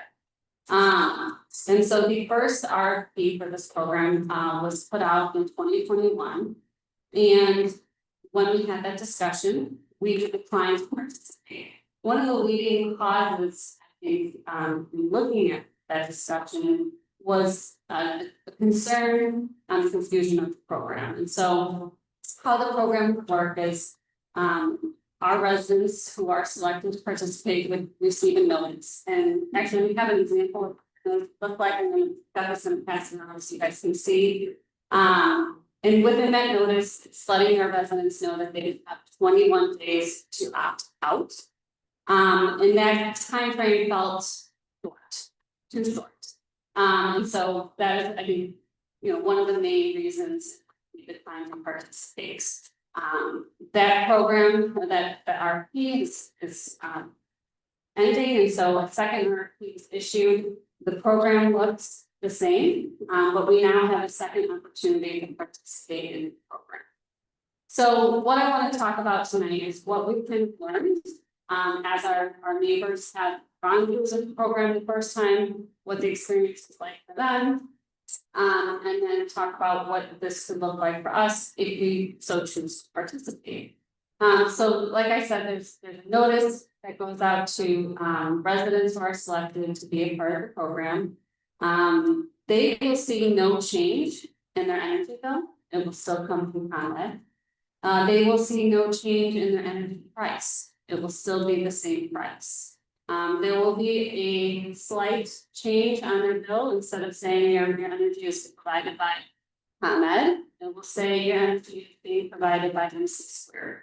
Speaker 8: And so the first RFP for this program was put out in 2021, and when we had that discussion, we declined to participate. One of the leading causes, I think, in looking at that discussion was a concern on confusion of the program. And so how the program would work is our residents who are selected to participate would receive a notice. And actually we have an example of what it looked like, and then got this in passing around so you guys can see. And within that notice, it's letting our residents know that they have 21 days to opt out. And that time frame felt too short. And so that is, I think, one of the main reasons we declined to participate. That program, or that RFP is ending, and so a second RFP is issued. The program looks the same, but we now have a second opportunity to participate in the program. So what I want to talk about tonight is what we can learn as our neighbors have gone through the program the first time, what the experience is like for them, and then talk about what this could look like for us if we so choose to participate. So like I said, there's a notice that goes out to residents who are selected to be a part of the program. They will see no change in their energy bill. It will still come from ComEd. They will see no change in their energy price. It will still be the same price. There will be a slight change on their bill. Instead of saying your energy is provided by ComEd, it will say your energy is being provided by MC Squared.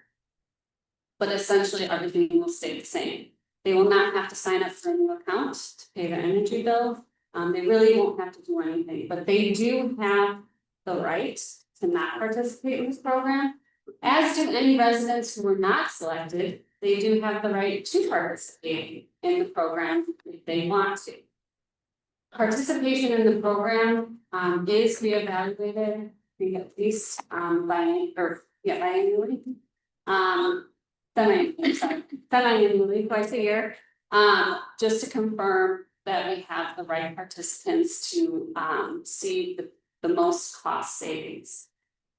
Speaker 8: But essentially everything will stay the same. They will not have to sign up for a new account to pay their energy bill. They really won't have to do anything, but they do have the right to not participate in this program. As do any residents who were not selected, they do have the right to participate in the program if they want to. Participation in the program is reevaluated, I think at least biannually. Semi-annually, twice a year, just to confirm that we have the right participants to see the most cost savings.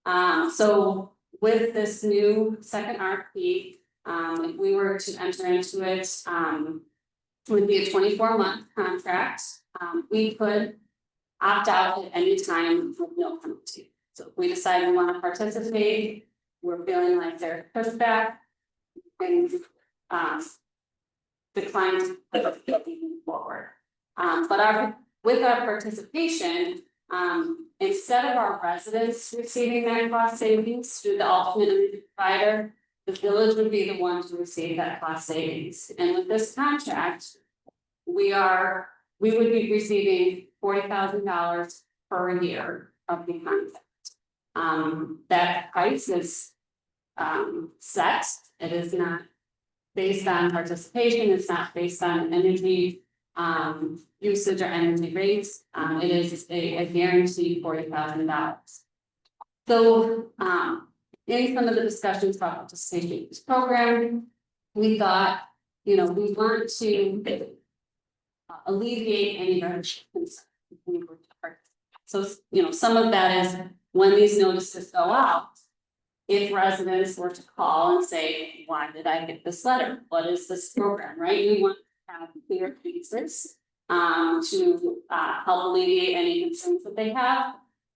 Speaker 8: So with this new second RFP, if we were to enter into it, it would be a 24-month contract. We could opt out at any time with no penalty. So if we decide we want to participate, we're feeling like there's pushback, and declined to moving forward. But with our participation, instead of our residents receiving that cost savings through the alternate energy provider, the village would be the one to receive that cost savings, and with this contract. We would be receiving $40,000 per year of the contract. That price is set, it is not based on participation, it's not based on energy usage or energy rates, it is a guaranteed $40,000. So, in some of the discussions about participation in this program, we thought, we want to alleviate any restrictions. So, some of that is when these notices go out. If residents were to call and say, why did I get this letter? What is this program, right? We want to have clear answers to help alleviate any concerns that they have.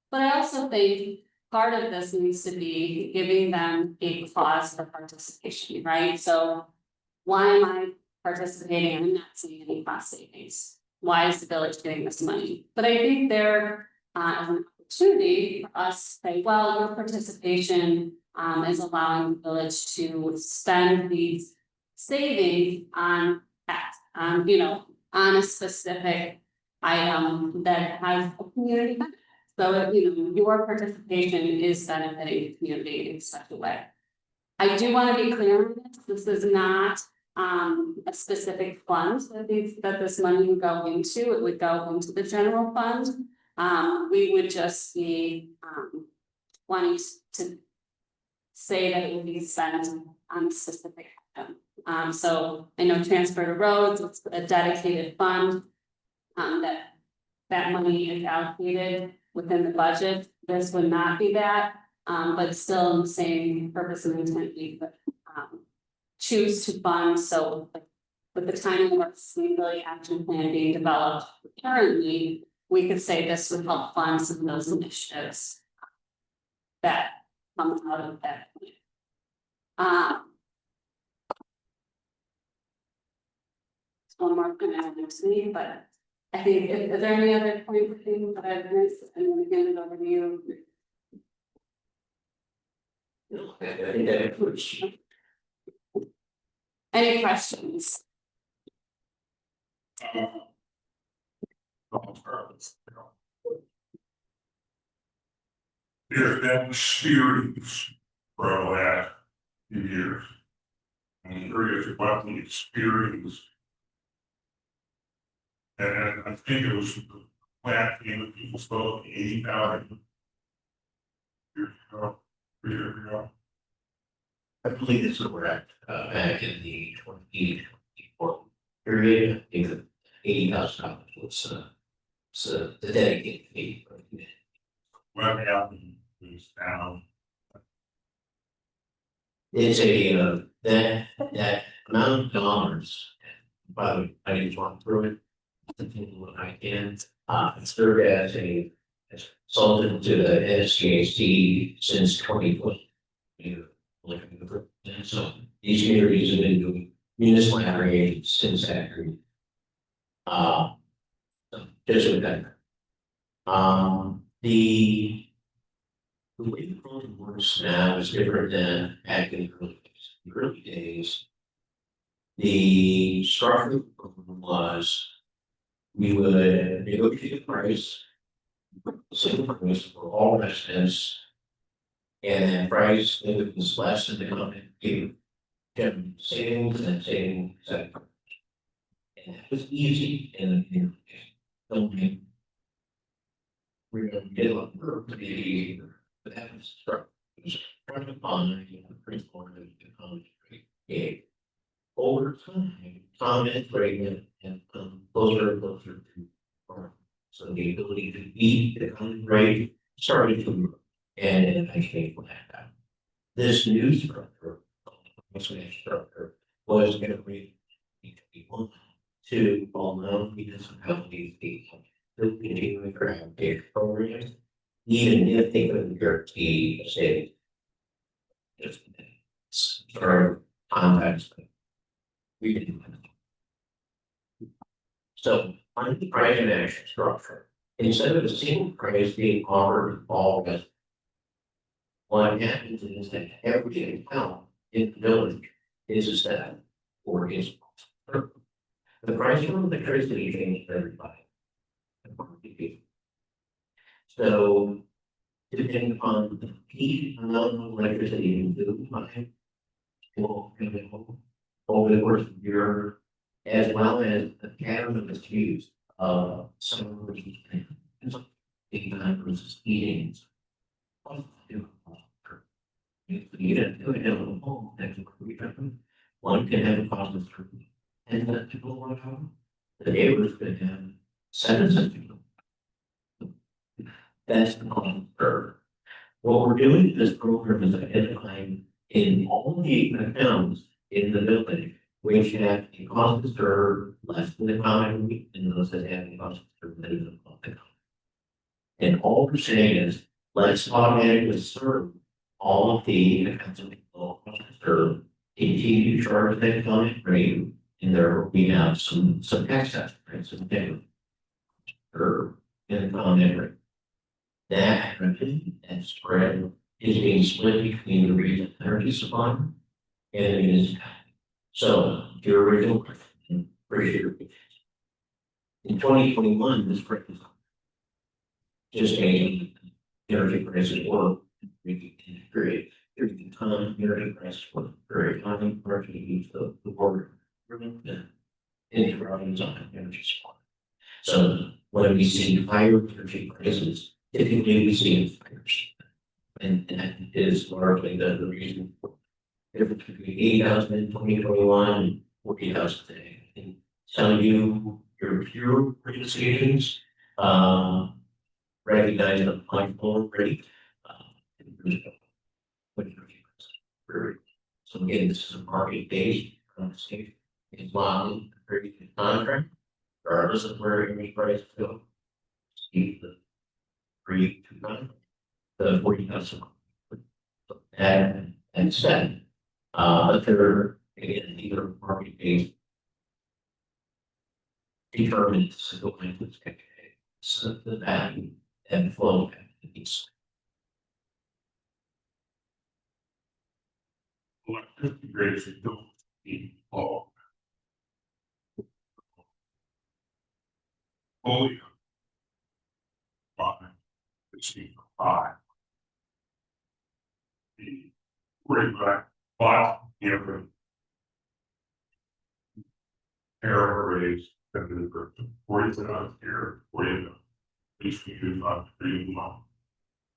Speaker 8: But I also think part of this needs to be giving them a clause for participation, right? So why am I participating? I'm not seeing any cost savings. Why is the village getting this money? But I think there is an opportunity for us to say, well, your participation is allowing the village to spend these savings on X, on a specific item that has a community benefit. So, your participation is benefiting the community in such a way. I do want to be clear on this. This is not a specific fund that this money would go into. It would go into the general fund. We would just be wanting to say that it would be spent on a specific item. So I know transfer to roads, it's a dedicated fund that money is allocated within the budget. This would not be that, but still in the same purpose and intent we could choose to fund. So with the timing of our sustainability action plan being developed currently, we could say this would help fund some of those initiatives that come out of that plan. One more thing I have to say, but I think, is there any other point or thing that I've missed? I'm going to hand it over to you.
Speaker 4: No, I think that includes.
Speaker 8: Any questions?
Speaker 1: There's been experience for the last few years. I'm curious about the experience. And I think it was the plant came people spoke 80,000 years ago, 3 years ago.
Speaker 9: I believe it's correct, back in the 2024 period, I think that $80,000 was the dedicated fee.
Speaker 1: What happened is now.
Speaker 9: It's that amount of dollars, by the way, I didn't walk through it, what I can, it's served as a consultant to the NSCAC since 2020. So these communities have been doing municipal aggregation since that period. So just with that. The way the program works now is different than back in the early days. In the early days, the structure of the program was we would negotiate a price, single price for all residents. And then price, if it was less than the company, gave them savings and savings, etc. And that was easy in the building. We're going to get a lot of work to be easier, but that was struck. It was struck upon the principle of the economy gave. Over time, comment rate and closer and closer to farm. So the ability to beat the economy rate started to grow. And I came from that. This new structure, was going to be to all-known municipalities to continue to grant their programs, even if they couldn't guarantee a state. Just for context, we didn't. So, on the pricing action structure, instead of a single price being offered to all residents, what happens is that every account in the village is that, or is the price of electricity changed for everybody. So depending upon the peak amount of electricity you do buy, will over the course of the year, as well as the pattern that's used, some versus big time versus heating. You don't do it in a home, that's a different. One can have a cost of 10 cents to kilowatt hour. The neighbors could have 7 cents to kilowatt. That's the cost of curve. What we're doing in this program is identifying in all the accounts in the building, which have a cost to serve less than the common, and those that have a cost to serve better than the common. And all we're saying is, let's automatically serve all of the accounts of low cost to serve, continue to charge that common rate, and there we have some excess, right, some different curve in the common rate. That revenue and spread is being split between the regional energy supply and the municipality. So your original question, appreciate your patience. In 2021, this price is just making energy prices work in the period. During the time energy prices were very high, largely due to the war and interruptions on energy supply. So when we see higher energy prices, typically we see fires. And that is largely the reason for the difference between 80,000 in 2021 and 40,000 today. And telling you your pure stations, recognize the mindful rate. So again, this is a market based conversation. It's locked in a very good contract, regardless of where energy prices go. Keep the free to run the 40,000. And said, but they're again either market based determines going to so the value and flow activities.
Speaker 1: Electricity rates don't need all. Fully. Fine. It's fine. The rate back, but you know, error rates that are 40 here, 40 at least we use on 3 long.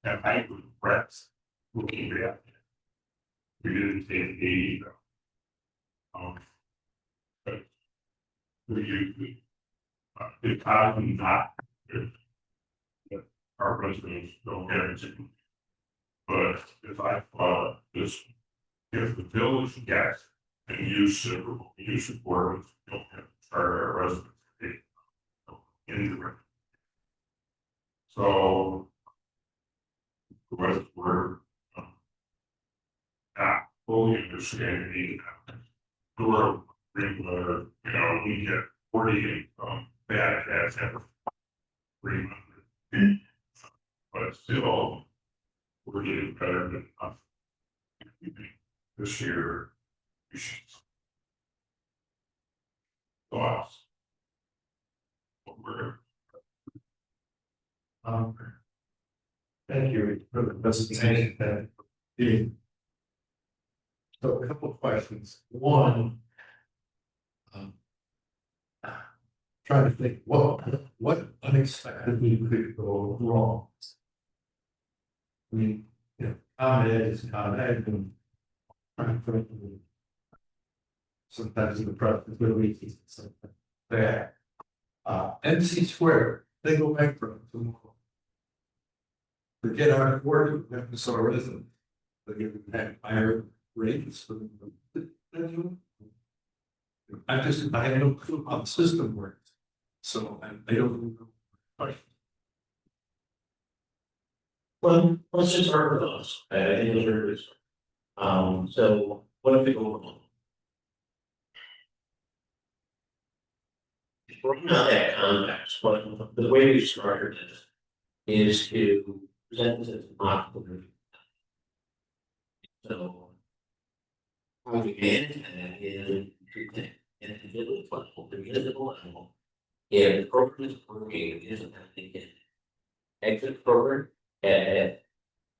Speaker 1: And I would rest looking at we didn't take 80 though. But we usually it's probably not good. Our residents don't get it. But if I this, if the village gets and use support, don't have to charge our residents in the. So we're not fully understanding the world, you know, we get 40 bad cats every 300, but still we're getting better than us. This year we should thoughts. What we're
Speaker 2: Thank you for the presentation. So a couple of questions. One, trying to think what unexpectedly could go wrong. I mean, you know, Con Ed is Con Ed, and sometimes in the press it's really easy, something bad. MC Square, they go bankrupt tomorrow. Forget our word, so resident. They give them higher rates for the. I have no clue how the system works. So I don't know.
Speaker 9: Well, let's just start with those. I think those are good. So what if we go wrong? From that context, but the way we structured this is to present this as a mock. So how we manage that is at the village level, the municipal level. If the program is working, it isn't that they can exit the program at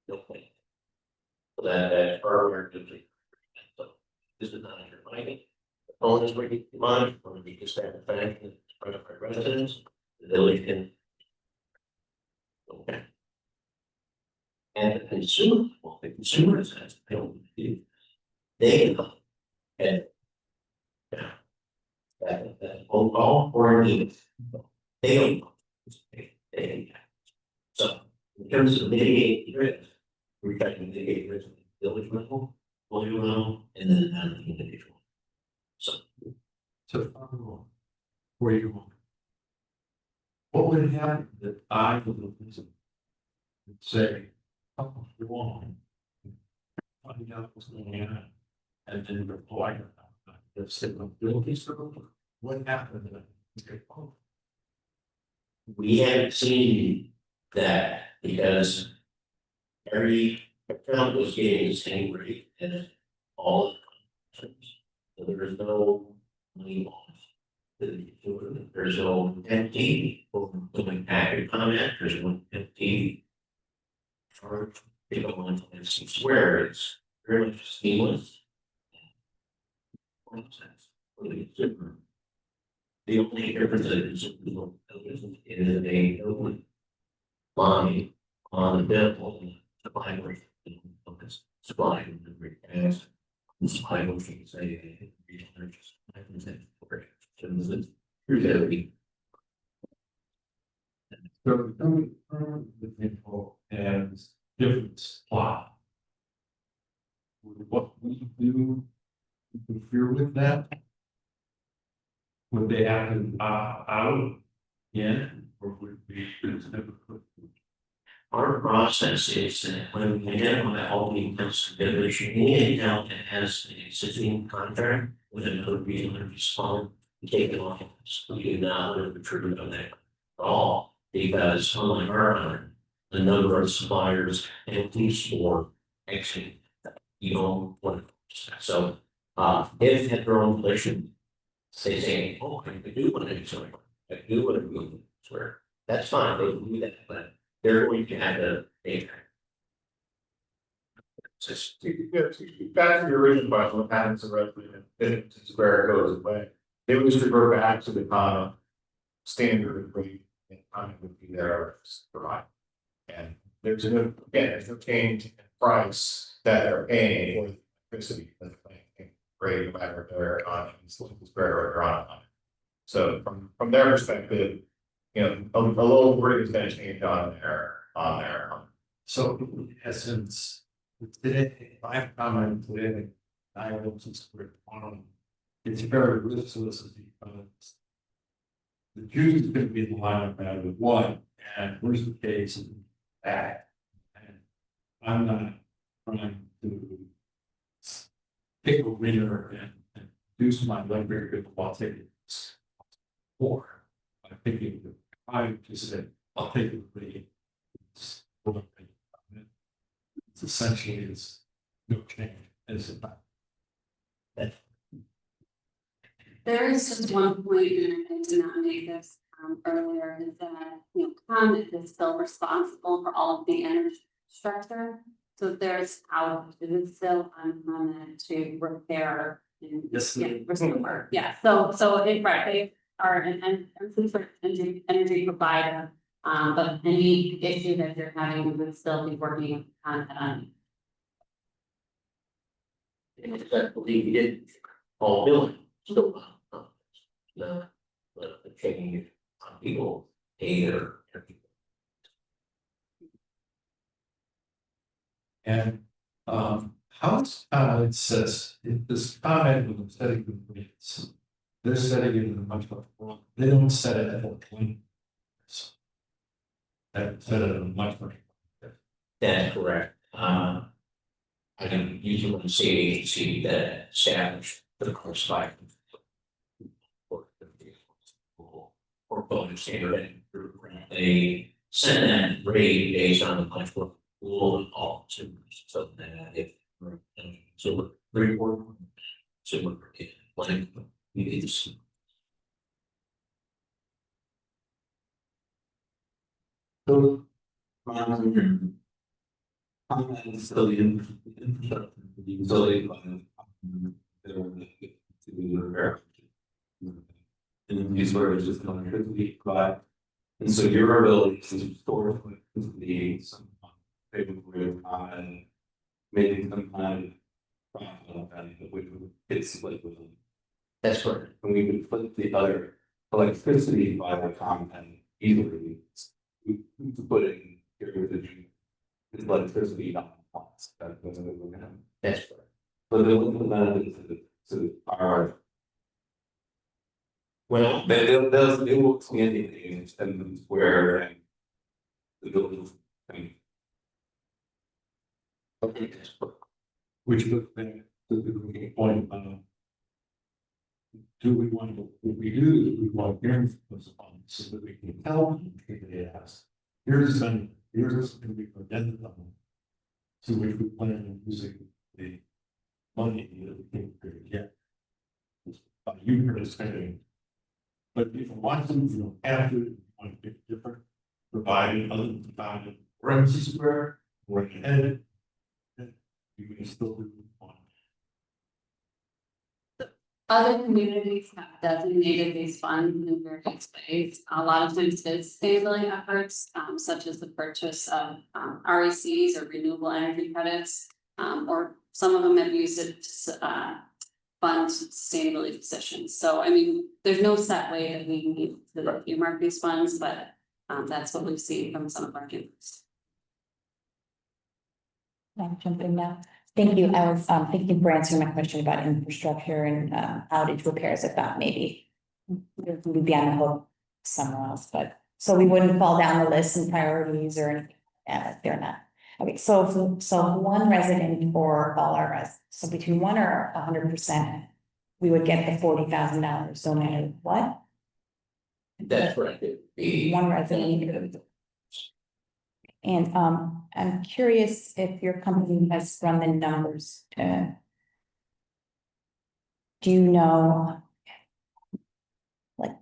Speaker 9: no point. So that's part of our duty. So this is not your money. The phone is ready to monitor, or we just have a fact that it's part of our residents, the village can. Okay. And the consumer, well, the consumer has to pay what they do. They know. And that phone call or an email. They don't know. They. So in terms of mitigating risk, we're trying to mitigate risk at the village level, volume level, and then at the individual. So.
Speaker 10: So, for you. What would happen that I would listen and say, oh, you want? Find out what's going on, and then reply. The stability circle, what happened? Okay, oh,
Speaker 9: We haven't seen that because every account was getting the same rate as all of the contracts. So there is no money loss. There's no empty or going accurate comment, there's no empty charge. They go on to swear it's very much seamless. Really super. The only difference is a open line on the bill, supply motion, supply delivery as supply motion say regional just
Speaker 10: so coming from the info as different supply. Would what we do interfere with that? Would they have to out in, or would we just never put?
Speaker 9: Our process is that when we identify all the consideration, any account that has an existing contract with another regional respond, we take it off. So we do not want to trigger on that at all, because unlike our contract, the number of suppliers and at least for actually, you don't want to. So, if at their own relation, they say, oh, I do want to do something, I do want to do swear, that's fine, they can do that, but they're going to have a. Just
Speaker 2: Back to your original question, what happens to resident, this is where it goes away. They would just revert back to the standard rate and would be there to provide. And there's no change in price that they're paying for electricity, that's great, no matter if they're on square or they're on. So from their perspective, you know, a little word is gonna change on their.
Speaker 10: So in essence, today, if I comment today, I will just on. It's very riskless because. The juice is gonna be in the line no matter what, and worst the case is that. And I'm not trying to. Pick a winner and do some my electric while taking this. Or I'm picking the I just said, I'll take it with me. It's essentially it's no change as a fact.
Speaker 8: There is just one point, and I did not make this earlier, is that, you know, ComEd is still responsible for all of the energy structure. So there's out, it is still on ComEd to repair and
Speaker 10: Yes,
Speaker 8: restore. Yeah, so it, right, they are an energy provider. But any issue that they're having, we would still be working on.
Speaker 9: I believe you did all billing, still. No, but checking on people, pay their.
Speaker 10: And how it says if this comment with setting the rates, they're setting it in a much more wrong. They don't set it at a point. That set it in a much more.
Speaker 9: That's correct. I can usually want to say agency that established the course by. Or bonus standard, they send that rate based on the much more pool of all consumers, so that if. So report similar in Glencoe, you need to see. So, so the infrastructure, the utility plan, there were to be repaired. And these were just going to be provided. And so your ability to store the some favorable and maybe some kind of profit on that, which would fit split with them. That's correct. And we would put the other electricity by the compound easily. We could put it in here with the electricity not cost. That's what we're gonna have. That's correct. But they will implement it to our. Well, they will expand the extend where and the building. Okay. Which would then the point do we want to, if we do, we want hearing those funds so that we can tell them if they ask. Here's something we present them. To which we plan on using the money that we think we're gonna get. You participating. But if you want to, you don't have to, you want to make different. Provided other than provided parentheses where, right ahead. You can still do one.
Speaker 8: Other communities have designated these funds in various ways. A lot of times it's sustainability efforts, such as the purchase of RECs or renewable energy credits. Or some of them have used it to fund sustainability positions. So I mean, there's no set way that we need to earmark these funds, but that's what we've seen from some of our neighbors.
Speaker 7: I'm jumping now. Thank you. I was thinking for answering my question about infrastructure and outage repairs. I thought maybe we'd be on the hook somewhere else, but so we wouldn't fall down the list and priorities or anything. Yeah, they're not. Okay, so one resident or all our residents, so between 1 or 100%, we would get the $40,000 no matter what.
Speaker 9: That's correct.
Speaker 7: One resident. And I'm curious if your company has run the numbers. Do you know like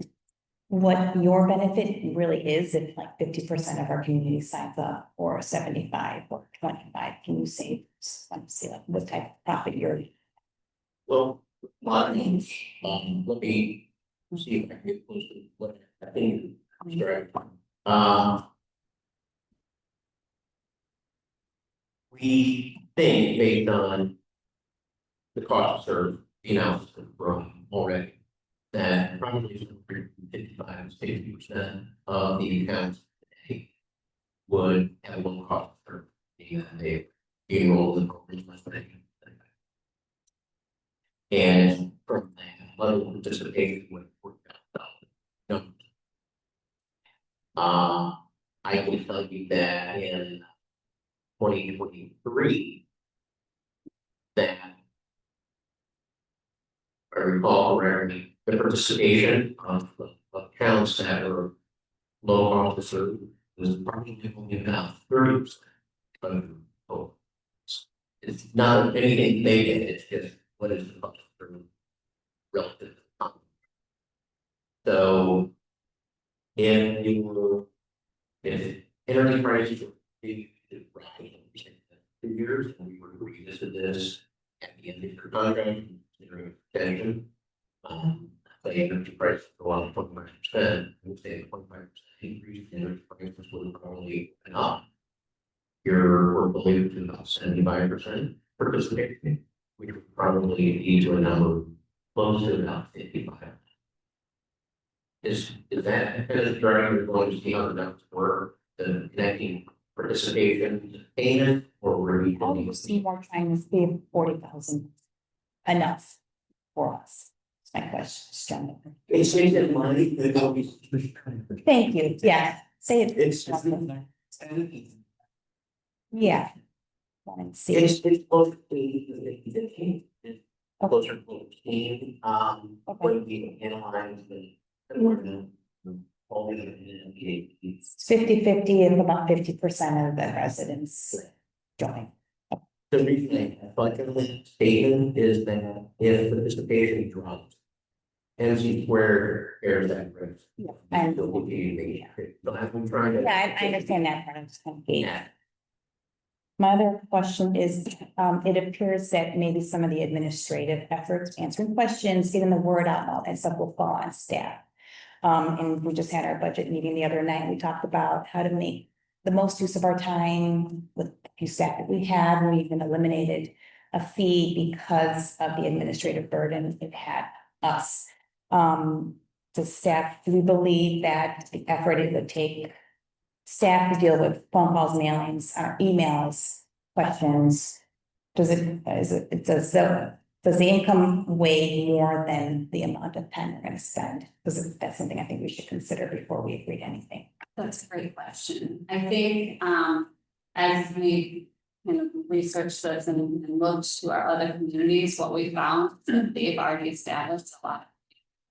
Speaker 7: what your benefit really is if like 50% of our community signs up or 75 or 25? Can you say, let me see like what type of profit you're?
Speaker 9: Well, let me see if I can get close to what I think. We think based on the cost to serve, from already, that probably 55 to 60% of the accounts today would have one cost for they enrolled in programs. And from that level of participation would work out. I can tell you that in 2023, that I recall correctly, the participation of accounts that are low cost to serve was probably only about 30%. So it's not anything they get, it's just what is the cost to serve relative. So if energy prices were years, and we were to revisit this at the end of your contract, considering extension, the energy prices go up 25%, we'll say 25% increase in energy prices would probably enough. We're believed to about 75% participation, which would probably lead to a number close to about 55. Is that because you're going to see how the numbers work, the connecting participation payment, or were we?
Speaker 7: Steve, we're trying to save 40,000 enough for us. That's my question.
Speaker 9: They say that money that will be.
Speaker 7: Thank you. Yeah, say it.
Speaker 9: It's
Speaker 7: Yeah. Want to see.
Speaker 9: It's closer to closer to 15. When we analyze the.
Speaker 7: It's 50-50 and about 50% of the residents join.
Speaker 9: The reason I like the statement is that if the participation drops. MC squared airs that risk.
Speaker 7: And-
Speaker 9: They'll continue to make it. So I'm trying to.
Speaker 7: Yeah, I understand that part, I'm just kind of gauging. My other question is, it appears that maybe some of the administrative efforts, answering questions, getting the word out, all that stuff will fall on staff. And we just had our budget meeting the other night, we talked about how to make the most use of our time with a few staff that we had, we even eliminated a fee because of the administrative burden it had us. The staff, do we believe that the effort it would take staff to deal with phone calls, mailings, or emails, questions? Does the income weigh more than the amount of time we're gonna spend? Because that's something I think we should consider before we agree to anything.
Speaker 8: That's a great question. I think, as we kind of research this and looked to our other communities, what we found is that they've already established a lot of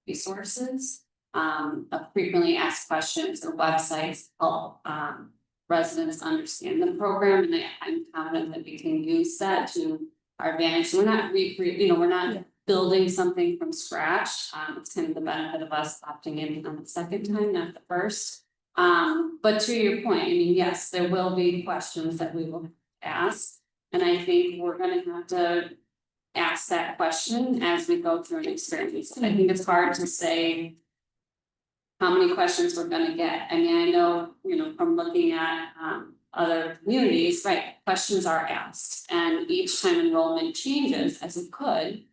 Speaker 8: resources, of frequently asked questions or websites help, residents understand the program, and I'm confident that we can use that to our advantage. So we're not we're not building something from scratch. It's kind of the benefit of us opting in on the second time, not the first. But to your point, I mean, yes, there will be questions that we will ask. And I think we're gonna have to ask that question as we go through an experience. I think it's hard to say how many questions we're gonna get. I mean, I know, from looking at other communities, right, questions are asked. And each time enrollment changes, as it could,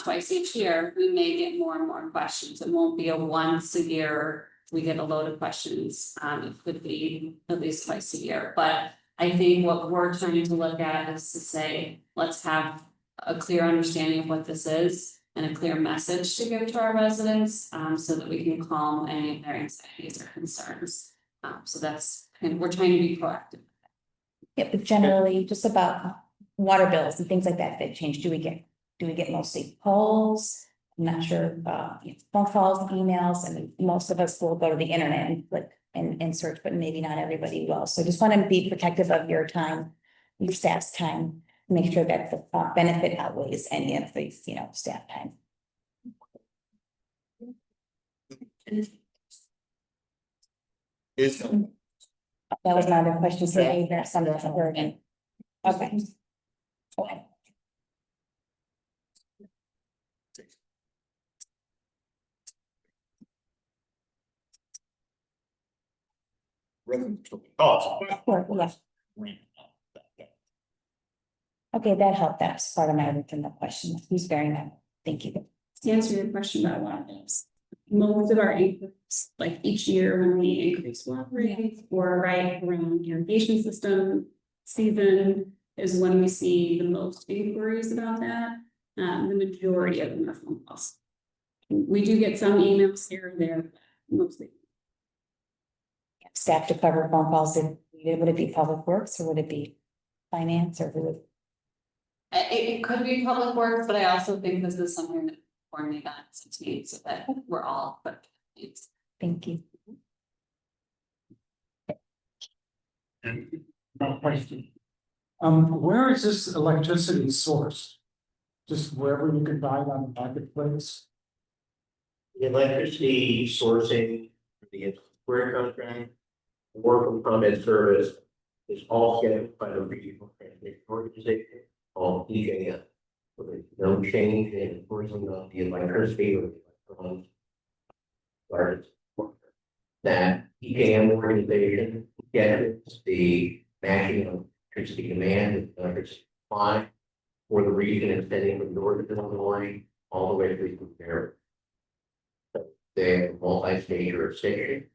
Speaker 8: twice each year, we may get more and more questions. It won't be a once a year, we get a load of questions. It could be at least twice a year. But I think what we're trying to look at is to say, let's have a clear understanding of what this is and a clear message to give to our residents, so that we can calm any of their anxieties or concerns. So that's kind of, we're trying to be proactive.
Speaker 7: Yeah, but generally, just about water bills and things like that change, do we get mostly polls? I'm not sure, phone calls, emails, and most of us will go to the internet and click and search, but maybe not everybody will. So just want to be protective of your time, your staff's time, make sure that the benefit outweighs any of the, staff time. That was my other question, so maybe there's some that were in. Okay. Okay. Sure, yeah. Okay, that helped. That's part of my original question. Who's bearing that? Thank you.
Speaker 11: To answer your question about water bills, most of our increase, like each year when we increase water rates or right around irrigation system season is when we see the most inquiries about that. The majority of them are phone calls. We do get some emails here and there, but mostly.
Speaker 7: Staff to cover phone calls, would it be public works or would it be finance or who would?
Speaker 8: It could be public works, but I also think this is something that coordinate on its needs so that we're all equipped.
Speaker 7: Thank you.
Speaker 5: No question. Where is this electricity sourced? Just wherever you can buy it on the marketplace?
Speaker 9: The electricity sourcing for the square contract, or from ComEd service is all scheduled by the regional transmission organization called EJF. So there's no change in sourcing of the electricity or the electrons. That EJM organization gets the matching of electricity demand and electricity supply for the region extending from north of Illinois all the way through to Maryland. They have a multi-state jurisdiction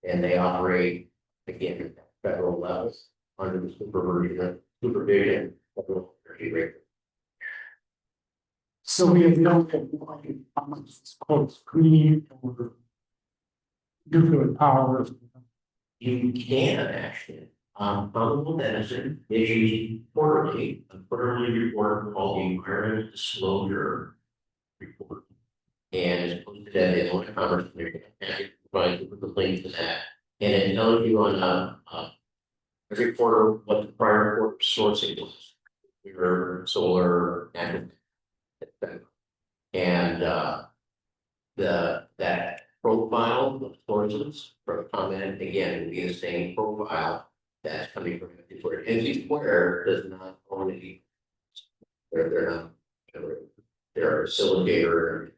Speaker 9: and they operate again at federal levels under the supervision of federal energy regulators.
Speaker 5: So we have no idea how much it's called green or nuclear power.
Speaker 9: You can actually, Honorable Medicine issues quarterly, a quarterly report called the Environmental Disclosure Report. And it's posted at the Illinois Commerce Commission, and it provides you with the link to that. And it tells you on every quarter what the prior quarter sourcing was. we were solar and that profile of sources for comment again would be the same profile that's coming from Energy Square. Energy Square does not only they're not they're a facilitator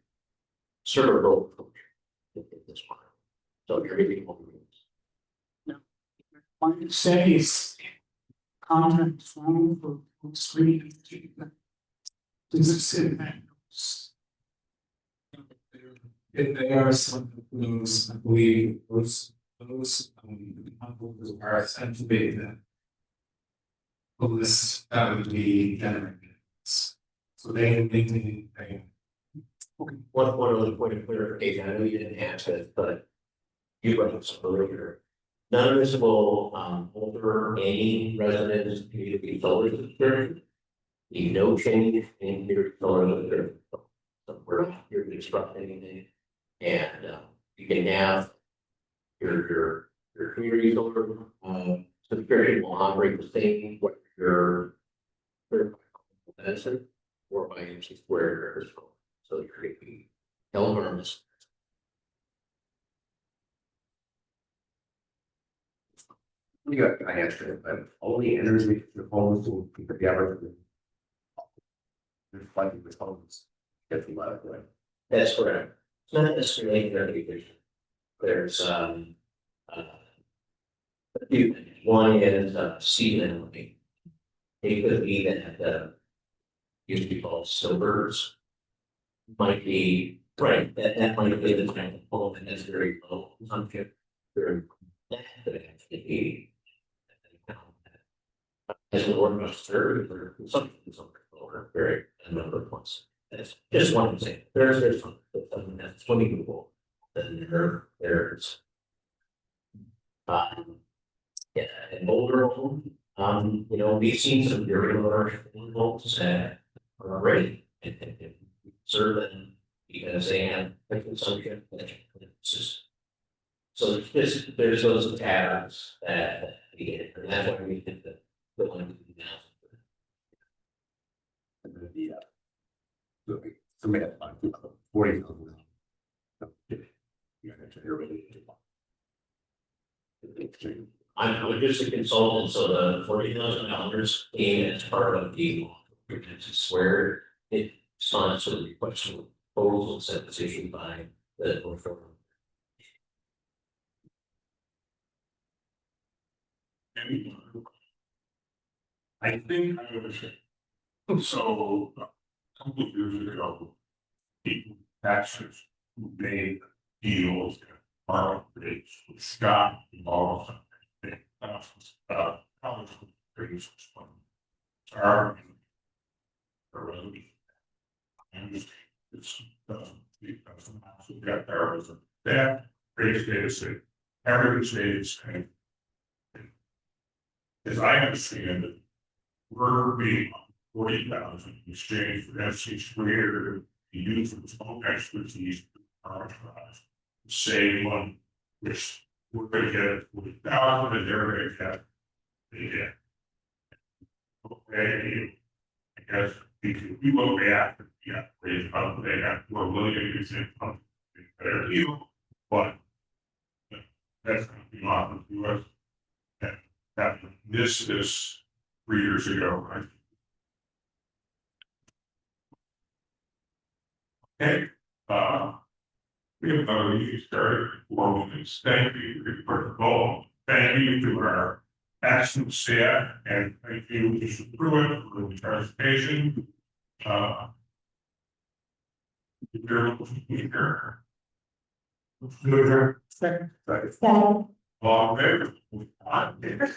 Speaker 9: server role in this one. So you're getting more rooms.
Speaker 5: My say is contract phone for screen. Does it say that?
Speaker 3: If there are some of those, I believe, those are essentially the list that would be generated. So they need a.
Speaker 9: One other point of clarification, I know you didn't answer it, but you brought up some earlier. Non-municipal, over any residence community solar subscription. You no change in your solar subscription. So we're not here to disrupt anything. And you can have your community solar subscription will operate the same what your medicine or by MC squared or so. So you're going to be held harmless.
Speaker 2: You got, I answered it, but only energy proposals will be together. There's plenty of homes. Get the lot of way.
Speaker 9: That's correct. It's not necessarily very there's a few things. One is seasonality. It could be that used to be called snowbirds. Might be right, that might be the kind of home that has very low consumption. Very that could actually be as an organized third or consumption is over very a number of points. That's just one example. There's something that's swimming pool. Then there's yeah, an older home. You know, we've seen some very large homes that are already and serve them because they have a consumption. So there's those patterns that we get, and that's why we think that the one now.
Speaker 2: Somebody had 40,000.
Speaker 9: I'm just a consultant, so the $40,000 came as part of the square. It responds to the request for proposals that was issued by the referral.
Speaker 1: I think I was, so a couple of years ago, people actually made deals that are rates with Scott involved. College rates are and it's we got there was a that race data set, every state is kind of. As I understand it, we're being 40,000 in exchange for FC squared to use its own expertise to arbitrage. Save one, which we're going to get 40,000 and they're going to get the okay, I guess we look back, yeah, raise up, they have more willing to use it, better deal, but that's going to be offered to us. That missed this 3 years ago, right? Okay, we have another meeting started, 4 minutes. Thank you, first of all, thank you to our excellent staff, and thank you, Mr. Pruitt, for the presentation. Here.
Speaker 5: Second.
Speaker 1: All in favor? I'm here.